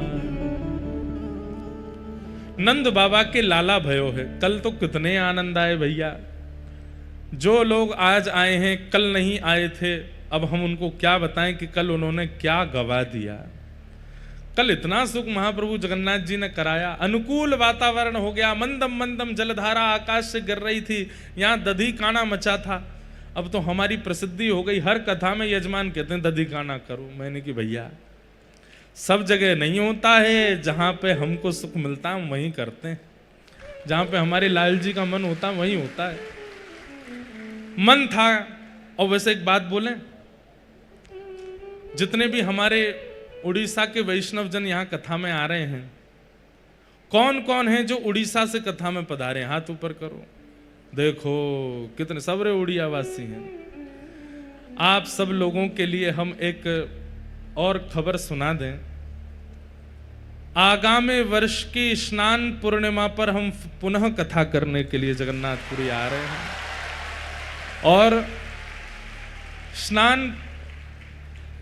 नंद बाबा के लाला भयो है। कल तो कितने आनंद आए भैया, जो लोग आज आए हैं कल नहीं आए थे, अब हम उनको क्या बताएं कि कल उन्होंने क्या गवा दिया। कल इतना सुख महाप्रभु जगन्नाथ जी ने कराया, अनुकूल वातावरण हो गया, मंदम मंदम जलधारा आकाश से गिर रही थी, यहाँ दधी काना मचा था। अब तो हमारी प्रसिद्धि हो गई, हर कथा में यजमान कहते हैं दधी काना करो। मैंने कि भैया सब जगह नहीं होता है, जहाँ पे हमको सुख मिलता है वहीं करते हैं, जहाँ पे हमारे लाल जी का मन होता है वहीं होता है। मन था। और वैसे एक बात बोलें, जितने भी हमारे उड़ीसा के वैष्णव जन यहाँ कथा में आ रहे हैं, कौन कौन है जो उड़ीसा से कथा में पधारे? हाथ ऊपर करो। देखो कितने सबरे उड़िया वासी हैं। आप सब लोगों के लिए हम एक और खबर सुना दें। आगामी वर्ष की स्नान पूर्णिमा पर हम पुनः कथा करने के लिए जगन्नाथपुरी आ रहे हैं, और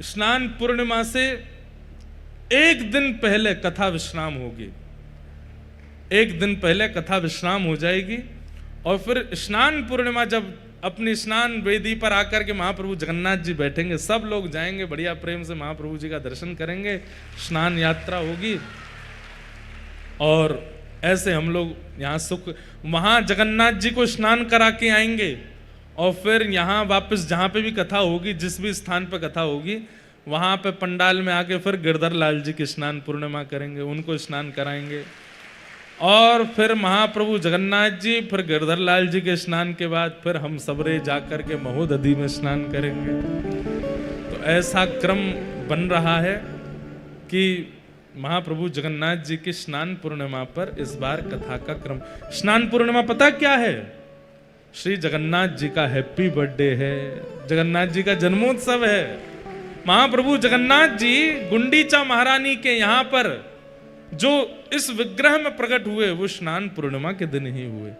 स्नान पूर्णिमा से एक दिन पहले कथा विश्राम होगी। एक दिन पहले कथा विश्राम हो जाएगी, और फिर स्नान पूर्णिमा जब अपनी स्नान वेदी पर आकर के महाप्रभु जगन्नाथ जी बैठेंगे, सब लोग जाएंगे, बढ़िया प्रेम से महाप्रभु जी का दर्शन करेंगे, स्नान यात्रा होगी, और ऐसे हम लोग यहाँ सुख, वहाँ जगन्नाथ जी को स्नान करा के आएंगे, और फिर यहाँ वापस जहाँ पे भी कथा होगी, जिस भी स्थान पे कथा होगी, वहाँ पे पंडाल में आके फिर गिरधर लाल जी की स्नान पूर्णिमा करेंगे, उनको स्नान कराएंगे, और फिर महाप्रभु जगन्नाथ जी, फिर गिरधर लाल जी के स्नान के बाद फिर हम सबरे जाकर के महोदधी में स्नान करेंगे। तो ऐसा क्रम बन रहा है कि महाप्रभु जगन्नाथ जी की स्नान पूर्णिमा पर इस बार कथा का क्रम। स्नान पूर्णिमा पता क्या है? श्री जगन्नाथ जी का हैप्पी बर्थडे है, जगन्नाथ जी का जन्मोत्सव है। महाप्रभु जगन्नाथ जी गुंडीचा महारानी के यहाँ पर जो इस विग्रह में प्रकट हुए, वो स्नान पूर्णिमा के दिन ही हुए,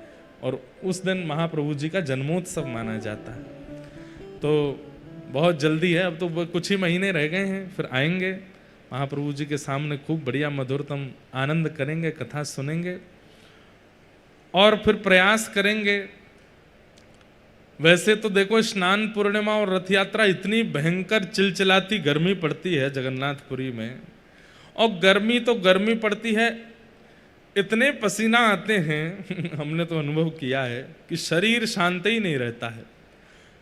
और उस दिन महाप्रभु जी का जन्मोत्सव माना जाता है। तो बहुत जल्दी है, अब तो कुछ ही महीने रह गए हैं, फिर आएंगे महाप्रभु जी के सामने, खूब बढ़िया मधुरतम आनंद करेंगे, कथा सुनेंगे, और फिर प्रयास करेंगे। वैसे तो देखो स्नान पूर्णिमा और रथ यात्रा इतनी भयंकर चिलचिलाती गर्मी पड़ती है जगन्नाथपुरी में, और गर्मी तो गर्मी पड़ती है, इतने पसीना आते हैं हमने तो अनुभव किया है कि शरीर शांत ही नहीं रहता है।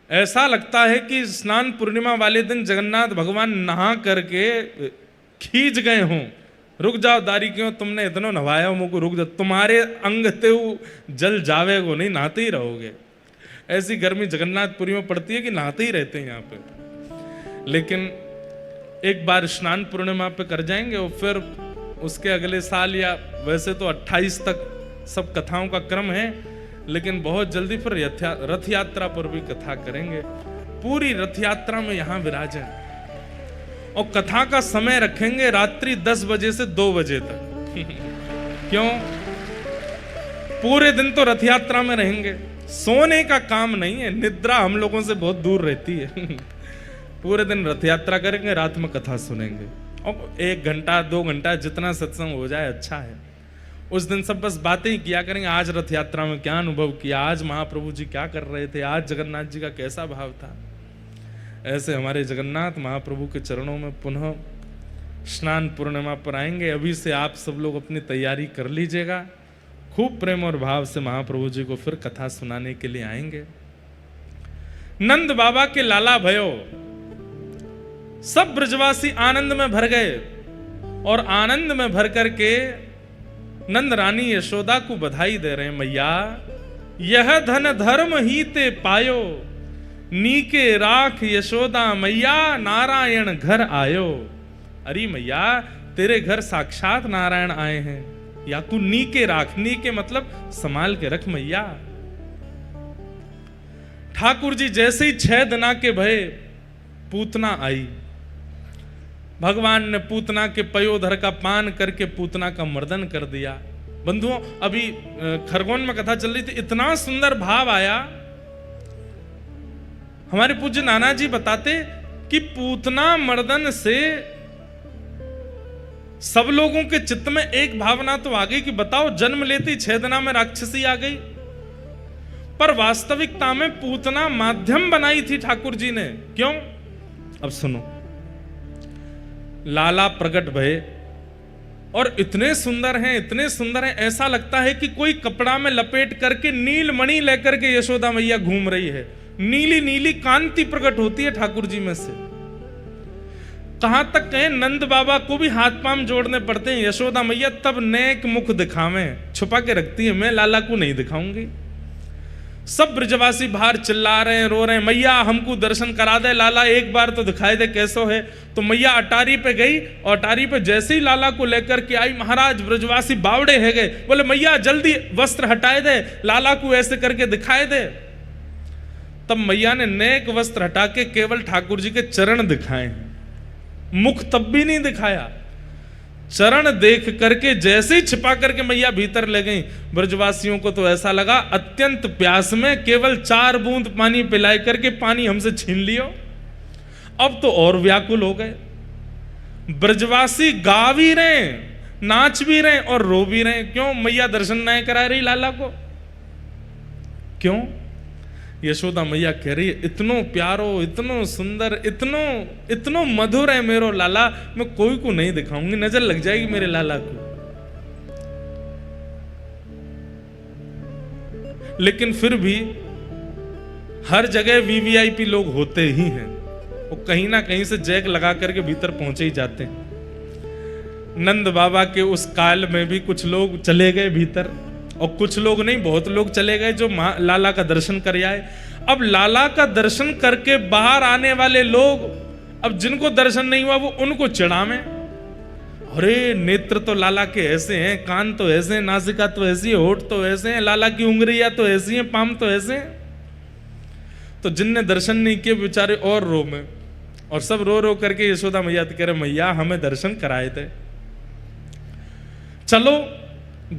ऐसा लगता है कि स्नान पूर्णिमा वाले दिन जगन्नाथ भगवान नहा करके खींच गए हों, रुक जाओ दारी क्यों, तुमने इतना नहाया हो, मुझको रुक जाओ, तुम्हारे अंग ते जल जावेगो नहीं, नहाते ही रहोगे। ऐसी गर्मी जगन्नाथपुरी में पड़ती है कि नहाते ही रहते हैं यहाँ पे। लेकिन एक बार स्नान पूर्णिमा पे कर जाएंगे, और फिर उसके अगले साल, या वैसे तो 28 तक सब कथाओं का क्रम है, लेकिन बहुत जल्दी फिर रथ यात्रा पर भी कथा करेंगे। पूरी रथ यात्रा में यहाँ विराजें, और कथा का समय रखेंगे रात्रि 10 बजे से 2 बजे तक क्यों? पूरे दिन तो रथ यात्रा में रहेंगे, सोने का काम नहीं है, निद्रा हम लोगों से बहुत दूर रहती है पूरे दिन रथ यात्रा करेंगे, रात में कथा सुनेंगे, और 1 घंटा 2 घंटा जितना सत्संग हो जाए अच्छा है। उस दिन सब बस बातें ही किया करेंगे, आज रथ यात्रा में क्या अनुभव किया, आज महाप्रभु जी क्या कर रहे थे, आज जगन्नाथ जी का कैसा भाव था। ऐसे हमारे जगन्नाथ महाप्रभु के चरणों में पुनः स्नान पूर्णिमा पर आएंगे। अभी से आप सब लोग अपनी तैयारी कर लीजिएगा, खूब प्रेम और भाव से महाप्रभु जी को फिर कथा सुनाने के लिए आएंगे। नंद बाबा के लाला भयो, सब ब्रजवासी आनंद में भर गए और आनंद में भर करके नंद रानी यशोदा को बधाई दे रहे हैं, मैया यह धन धर्म ही ते पायो, नीके राख यशोदा मैया नारायण घर आयो। अरे मैया तेरे घर साक्षात नारायण आए हैं, या तू नीके राख, नीके मतलब संभाल के रख मैया। ठाकुर जी जैसे ही 6 दिना के भय पूतना आई, भगवान ने पूतना के पयोधर का पान करके पूतना का मर्दन कर दिया। बंधुओं अभी खरगोन में कथा चल रही थी, इतना सुंदर भाव आया। हमारे पूज्य नाना जी बताते कि पूतना मर्दन से सब लोगों के चित्त में एक भावना तो आ गई कि बताओ जन्म लेती 6 दिना में राक्षसी आ गई, पर वास्तविकता में पूतना माध्यम बनाई थी ठाकुर जी ने। क्यों? अब सुनो, लाला प्रकट भये और इतने सुंदर हैं, इतने सुंदर हैं, ऐसा लगता है कि कोई कपड़ा में लपेट करके नील मणि लेकर के यशोदा मैया घूम रही है। नीली नीली कांति प्रकट होती है ठाकुर जी में से। कहां तक कहें, नंद बाबा को भी हाथ पांव जोड़ने पड़ते हैं। यशोदा मैया तब नेक मुख दिखावें, छुपा के रखती है, मैं लाला को नहीं दिखाऊंगी। सब ब्रजवासी बाहर चिल्ला रहे हैं, रो रहे हैं, मैया हमको दर्शन करा दे, लाला एक बार तो दिखाई दे कैसो है। तो मैया अटारी पे गई और अटारी पे जैसे ही लाला को लेकर के आई, महाराज ब्रजवासी बावड़े है गए, बोले मैया जल्दी वस्त्र हटाए दे, लाला को ऐसे करके दिखाए दे। तब मैया ने नेक वस्त्र हटा के केवल ठाकुर जी के चरण दिखाए, मुख तब भी नहीं दिखाया। चरण देख करके जैसे ही छिपा करके मैया भीतर ले गई, ब्रजवासियों को तो ऐसा लगा अत्यंत प्यास में केवल 4 बूंद पानी पिलाई करके पानी हमसे छीन लियो। अब तो और व्याकुल हो गए। ब्रजवासी गा भी रहे, नाच भी रहे और रो भी रहे। क्यों? मैया दर्शन नहीं करा रही लाला को। क्यों? यशोदा मैया कह रही है, इतनो प्यारो, इतनो सुंदर, इतनो मधुर है मेरो लाला, मैं कोई को नहीं दिखाऊंगी, नजर लग जाएगी मेरे लाला को। लेकिन फिर भी हर जगह वीवीआईपी लोग होते ही हैं, वो कहीं ना कहीं से जैक लगा करके भीतर पहुंचे ही जाते हैं। नंद बाबा के उस काल में भी कुछ लोग चले गए भीतर, और कुछ लोग नहीं, बहुत लोग चले गए जो लाला का दर्शन कर आए। अब लाला का दर्शन करके बाहर आने वाले लोग, अब जिनको दर्शन नहीं हुआ वो उनको चिढ़ावे, अरे नेत्र तो लाला के ऐसे हैं, कान तो ऐसे हैं, नासिका तो ऐसी है, होठ तो ऐसे हैं, लाला की उंगलियां तो ऐसी हैं, पाम तो ऐसे हैं। तो जिनने दर्शन नहीं किए बेचारे और रो में, और सब रो रो करके यशोदा मैया कह रहे, मैया हमें दर्शन कराए थे। चलो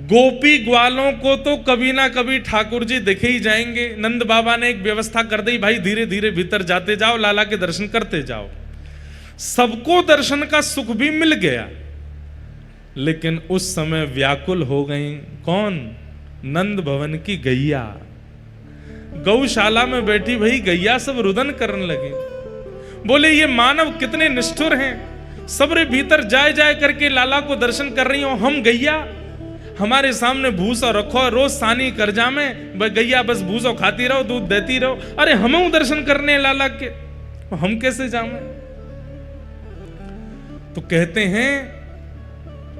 गोपी ग्वालों को तो कभी ना कभी ठाकुर जी दिखे ही जाएंगे। नंद बाबा ने एक व्यवस्था कर दी, भाई धीरे धीरे भीतर जाते जाओ, लाला के दर्शन करते जाओ। सबको दर्शन का सुख भी मिल गया, लेकिन उस समय व्याकुल हो गई कौन? नंद भवन की गैया। गौशाला में बैठी भाई गैया सब रुदन करने लगी, बोले ये मानव कितने निष्ठुर हैं, सबरे भीतर जाए जाए करके लाला को दर्शन कर रही हो, हम गैया हमारे सामने भूसा रखो, रोज सानी कर जामे, गैया बस भूसा खाती रहो, दूध देती रहो। अरे हमें दर्शन करने लाला के, हम कैसे जामे? तो कहते हैं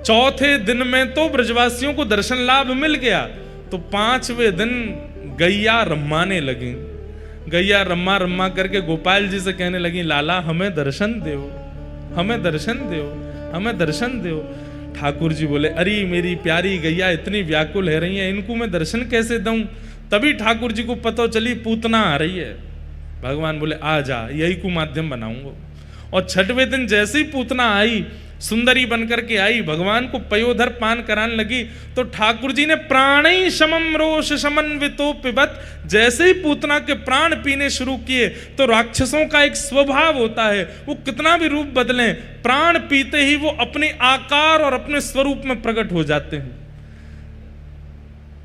चौथे दिन में तो ब्रजवासियों को दर्शन लाभ मिल गया, तो 5वें दिन गैया रम्माने लगी। गैया रम्मा रम्मा करके गोपाल जी से कहने लगी, लाला हमें दर्शन दो, हमें दर्शन दो, हमें दर्शन दो। ठाकुर जी बोले, अरे मेरी प्यारी गैया इतनी व्याकुल है रही है, इनको मैं दर्शन कैसे दूं? तभी ठाकुर जी को पता चली पूतना आ रही है। भगवान बोले आ जा, यही को माध्यम बनाऊंगा। और 6वें दिन जैसे ही पूतना आई, सुंदरी बनकर के आई, भगवान को पयोधर पान कराने लगी, तो ठाकुर जी ने प्राणै समम रोष समन्वितो पिबत, जैसे ही पूतना के प्राण पीने शुरू किए तो राक्षसों का एक स्वभाव होता है, वो कितना भी रूप बदलें, प्राण पीते ही वो अपने आकार और अपने स्वरूप में प्रकट हो जाते हैं।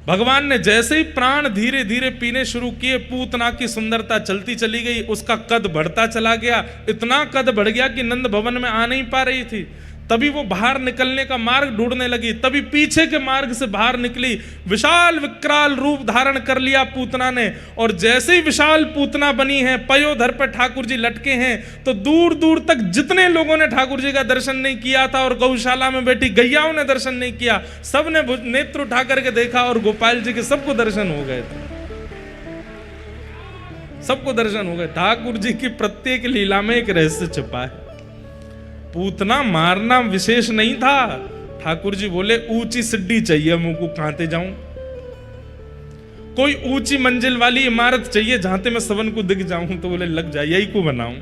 भगवान ने जैसे ही प्राण धीरे धीरे पीने शुरू किए, पूतना की सुंदरता चलती चली गई, उसका कद बढ़ता चला गया, इतना कद बढ़ गया कि नंद भवन में आ नहीं पा रही थी। तभी वो बाहर निकलने का मार्ग ढूंढने लगी, तभी पीछे के मार्ग से बाहर निकली, विशाल विकराल रूप धारण कर लिया पूतना ने। और जैसे ही विशाल पूतना बनी है, पयोधर पर ठाकुर जी लटके हैं, तो दूर दूर तक जितने लोगों ने ठाकुर जी का दर्शन नहीं किया था और गौशाला में बैठी गैयाओं ने दर्शन नहीं किया, सब ने नेत्र उठा करके देखा और गोपाल जी के सबको दर्शन हो गए थे, सबको दर्शन हो गए। ठाकुर जी की प्रत्येक लीला में एक रहस्य छिपा है। पूतना मारना विशेष नहीं था, ठाकुर जी बोले ऊंची सिड्डी चाहिए मुझको, कहां जाऊं, कोई ऊंची मंजिल वाली इमारत चाहिए जहां ते मैं सबन को दिख जाऊं, तो बोले लग जाए यही को बनाऊं।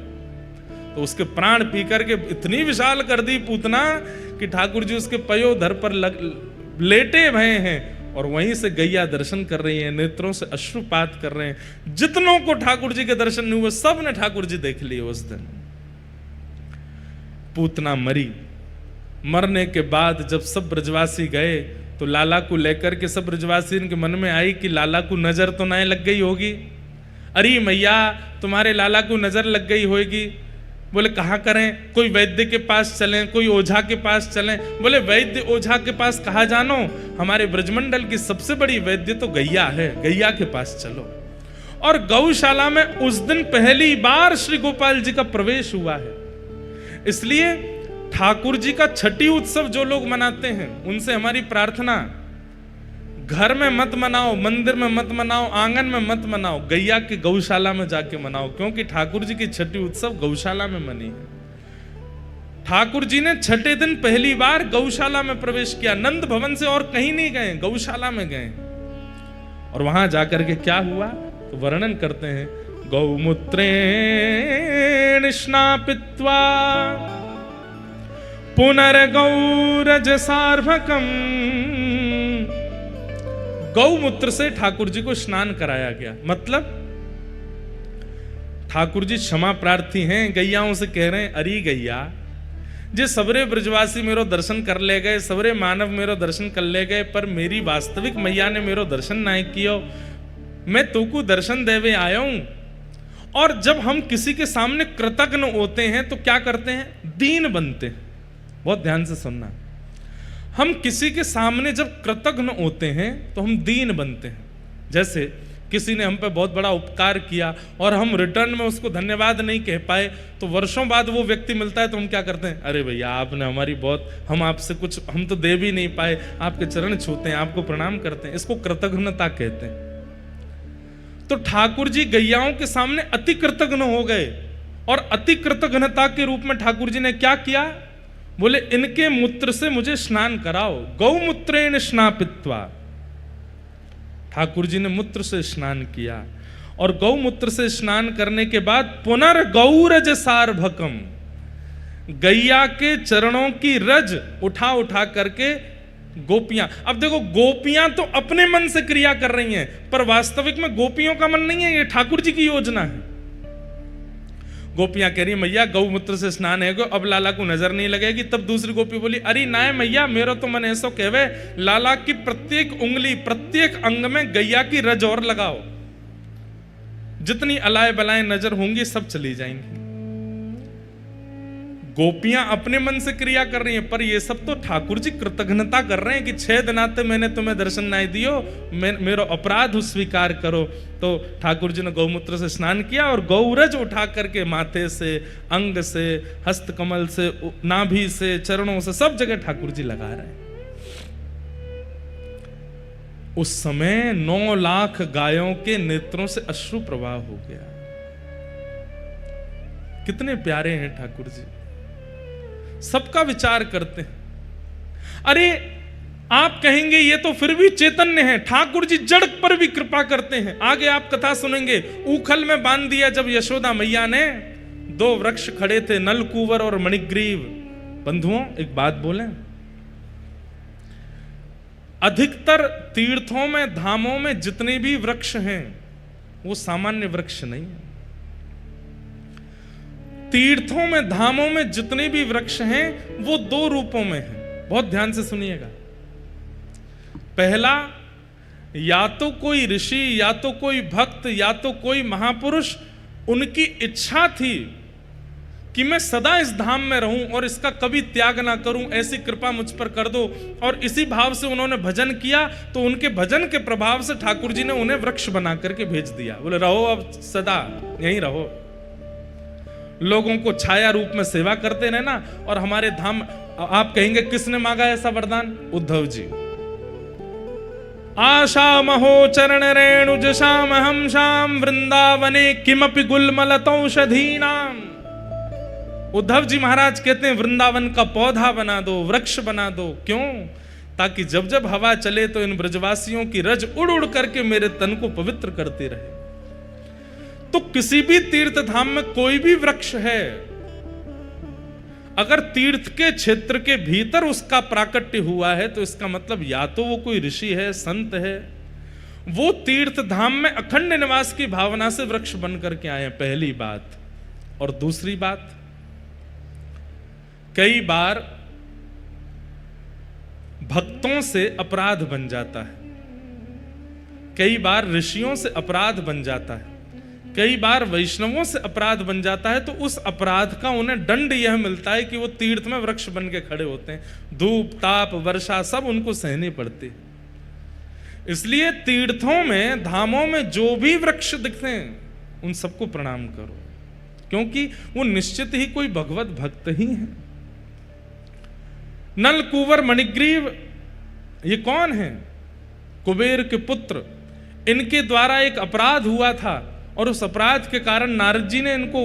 तो उसके प्राण पी करके इतनी विशाल कर दी पूतना कि ठाकुर जी उसके पयोधर पर लेटे भये हैं और वहीं से गैया दर्शन कर रही है, नेत्रों से अश्रुपात कर रहे हैं। जितनों को ठाकुर जी के दर्शन नहीं हुए, सब ने ठाकुर जी देख लिए उस दिन। पूतना मरी, मरने के बाद जब सब ब्रजवासी गए तो लाला को लेकर के सब ब्रजवासी के मन में आई कि लाला को नजर तो नहीं लग गई होगी, अरे मैया तुम्हारे लाला को नजर लग गई होगी। बोले कहाँ करें, कोई वैद्य के पास चलें, कोई ओझा के पास चलें। बोले वैद्य ओझा के पास कहाँ जानो, हमारे ब्रजमंडल की सबसे बड़ी वैद्य तो गैया है, गैया के पास चलो। और गौशाला में उस दिन पहली बार श्री गोपाल जी का प्रवेश हुआ है, इसलिए ठाकुर जी का छठी उत्सव जो लोग मनाते हैं उनसे हमारी प्रार्थना, घर में मत मनाओ, मंदिर में मत मनाओ, आंगन में मत मनाओ, गैया के गौशाला में जाके मनाओ, क्योंकि ठाकुर जी की छठी उत्सव गौशाला में मनी है। ठाकुर जी ने छठे दिन पहली बार गौशाला में प्रवेश किया, नंद भवन से और कहीं नहीं गए, गौशाला में गए। और वहां जाकर के क्या हुआ तो वर्णन करते हैं, गौमूत्रेण स्नापित्वा पुनर्गौरज सार्वकम, गौमूत्र से ठाकुर जी को स्नान कराया गया। मतलब ठाकुर जी क्षमा प्रार्थी हैं, गैयाओं से कह रहे हैं अरे गैया जे सबरे ब्रजवासी मेरो दर्शन कर ले गए, सबरे मानव मेरो दर्शन कर ले गए, पर मेरी वास्तविक मैया ने मेरो दर्शन नहीं कियो, मैं तुमको दर्शन देवे आया हूं। और जब हम किसी के सामने कृतज्ञ होते हैं तो क्या करते हैं, दीन बनते हैं। बहुत ध्यान से सुनना, हम किसी के सामने जब कृतज्ञ होते हैं तो हम दीन बनते हैं। जैसे किसी ने हम पे बहुत बड़ा उपकार किया और हम रिटर्न में उसको धन्यवाद नहीं कह पाए, तो वर्षों बाद वो व्यक्ति मिलता है तो हम क्या करते हैं, अरे भैया आपने हमारी बहुत, हम आपसे कुछ हम तो दे भी नहीं पाए, आपके चरण छूते हैं, आपको प्रणाम करते हैं, इसको कृतज्ञता कहते हैं। तो ठाकुर जी गैयाओं के सामने अति कृतज्ञ हो गए और अति कृतज्ञता के रूप में ठाकुर जी ने क्या किया, बोले इनके मूत्र से मुझे स्नान कराओ, गौमूत्रेण स्नापित्वा। ठाकुर जी ने मूत्र से स्नान किया और गौमूत्र से स्नान करने के बाद पुनर्गौरज सार्वकम, गैया के चरणों की रज उठा उठा करके गोपियां, अब देखो गोपियां तो अपने मन से क्रिया कर रही हैं, पर वास्तविक में गोपियों का मन नहीं है, ये ठाकुर जी की योजना है। गोपियां कह रही मैया गौमूत्र से स्नान है, अब लाला को नजर नहीं लगेगी। तब दूसरी गोपी बोली अरे नाय मैया, मेरा तो मन ऐसा कहवे, लाला की प्रत्येक उंगली प्रत्येक अंग में गैया की रज और लगाओ, जितनी अलाय बलाएं नजर होंगी सब चली जाएंगी। गोपियां अपने मन से क्रिया कर रही हैं, पर ये सब तो ठाकुर जी कृतज्ञता कर रहे हैं कि 6 दिन आते मैंने तुम्हें दर्शन नहीं दियो, मेरा अपराध स्वीकार करो। तो ठाकुर जी ने गौमूत्र से स्नान किया और गौरज उठा करके माथे से, अंग से, हस्तकमल से, नाभि से, चरणों से, सब जगह ठाकुर जी लगा रहे हैं। उस समय 9 लाख गायों के नेत्रों से अश्रु प्रवाह हो गया। कितने प्यारे हैं ठाकुर जी, सबका विचार करते हैं। अरे आप कहेंगे ये तो फिर भी चैतन्य है, ठाकुर जी जड़ पर भी कृपा करते हैं। आगे आप कथा सुनेंगे, ऊखल में बांध दिया जब यशोदा मैया ने, 2 वृक्ष खड़े थे, नलकूवर और मणिग्रीव, बंधुओं एक बात बोलें, अधिकतर तीर्थों में, धामों में जितने भी वृक्ष हैं वो सामान्य वृक्ष नहीं है। तीर्थों में, धामों में जितने भी वृक्ष हैं वो दो रूपों में हैं। बहुत ध्यान से सुनिएगा। पहला, या तो कोई ऋषि, या तो कोई भक्त, या तो कोई महापुरुष, उनकी इच्छा थी कि मैं सदा इस धाम में रहूं और इसका कभी त्याग ना करूं, ऐसी कृपा मुझ पर कर दो। और इसी भाव से उन्होंने भजन किया, तो उनके भजन के प्रभाव से ठाकुर जी ने उन्हें वृक्ष बना करके भेज दिया। बोले रहो अब सदा यहीं रहो, लोगों को छाया रूप में सेवा करते रहना और हमारे धाम। आप कहेंगे किसने मांगा ऐसा वरदान? उद्धव जी। आशा महो चरण रेणुज श्याम हम श्याम वृंदावने किमपि गुलमलतौषधीनाम। उद्धव जी महाराज कहते हैं वृंदावन का पौधा बना दो, वृक्ष बना दो। क्यों? ताकि जब जब हवा चले तो इन ब्रजवासियों की रज उड़ उड़ करके मेरे तन को पवित्र करते रहे। तो किसी भी तीर्थ धाम में कोई भी वृक्ष है, अगर तीर्थ के क्षेत्र के भीतर उसका प्राकट्य हुआ है तो इसका मतलब या तो वो कोई ऋषि है, संत है, वो तीर्थ धाम में अखंड निवास की भावना से वृक्ष बन करके आए। पहली बात। और दूसरी बात, कई बार भक्तों से अपराध बन जाता है, कई बार ऋषियों से अपराध बन जाता है, कई बार वैष्णवों से अपराध बन जाता है। तो उस अपराध का उन्हें दंड यह मिलता है कि वो तीर्थ में वृक्ष बन के खड़े होते हैं। धूप, ताप, वर्षा सब उनको सहनी पड़ती। इसलिए तीर्थों में, धामों में जो भी वृक्ष दिखते हैं उन सबको प्रणाम करो, क्योंकि वो निश्चित ही कोई भगवत भक्त ही है। नल, कुंवर, मणिग्रीव ये कौन है? कुबेर के पुत्र। इनके द्वारा एक अपराध हुआ था और उस अपराध के कारण नारद जी ने इनको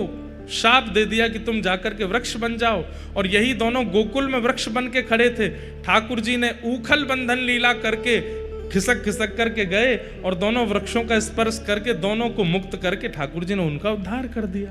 शाप दे दिया कि तुम जाकर के वृक्ष बन जाओ। और यही दोनों गोकुल में वृक्ष बन के खड़े थे। ठाकुर जी ने ऊखल बंधन लीला करके खिसक खिसक करके गए और दोनों वृक्षों का स्पर्श करके दोनों को मुक्त करके ठाकुर जी ने उनका उद्धार कर दिया।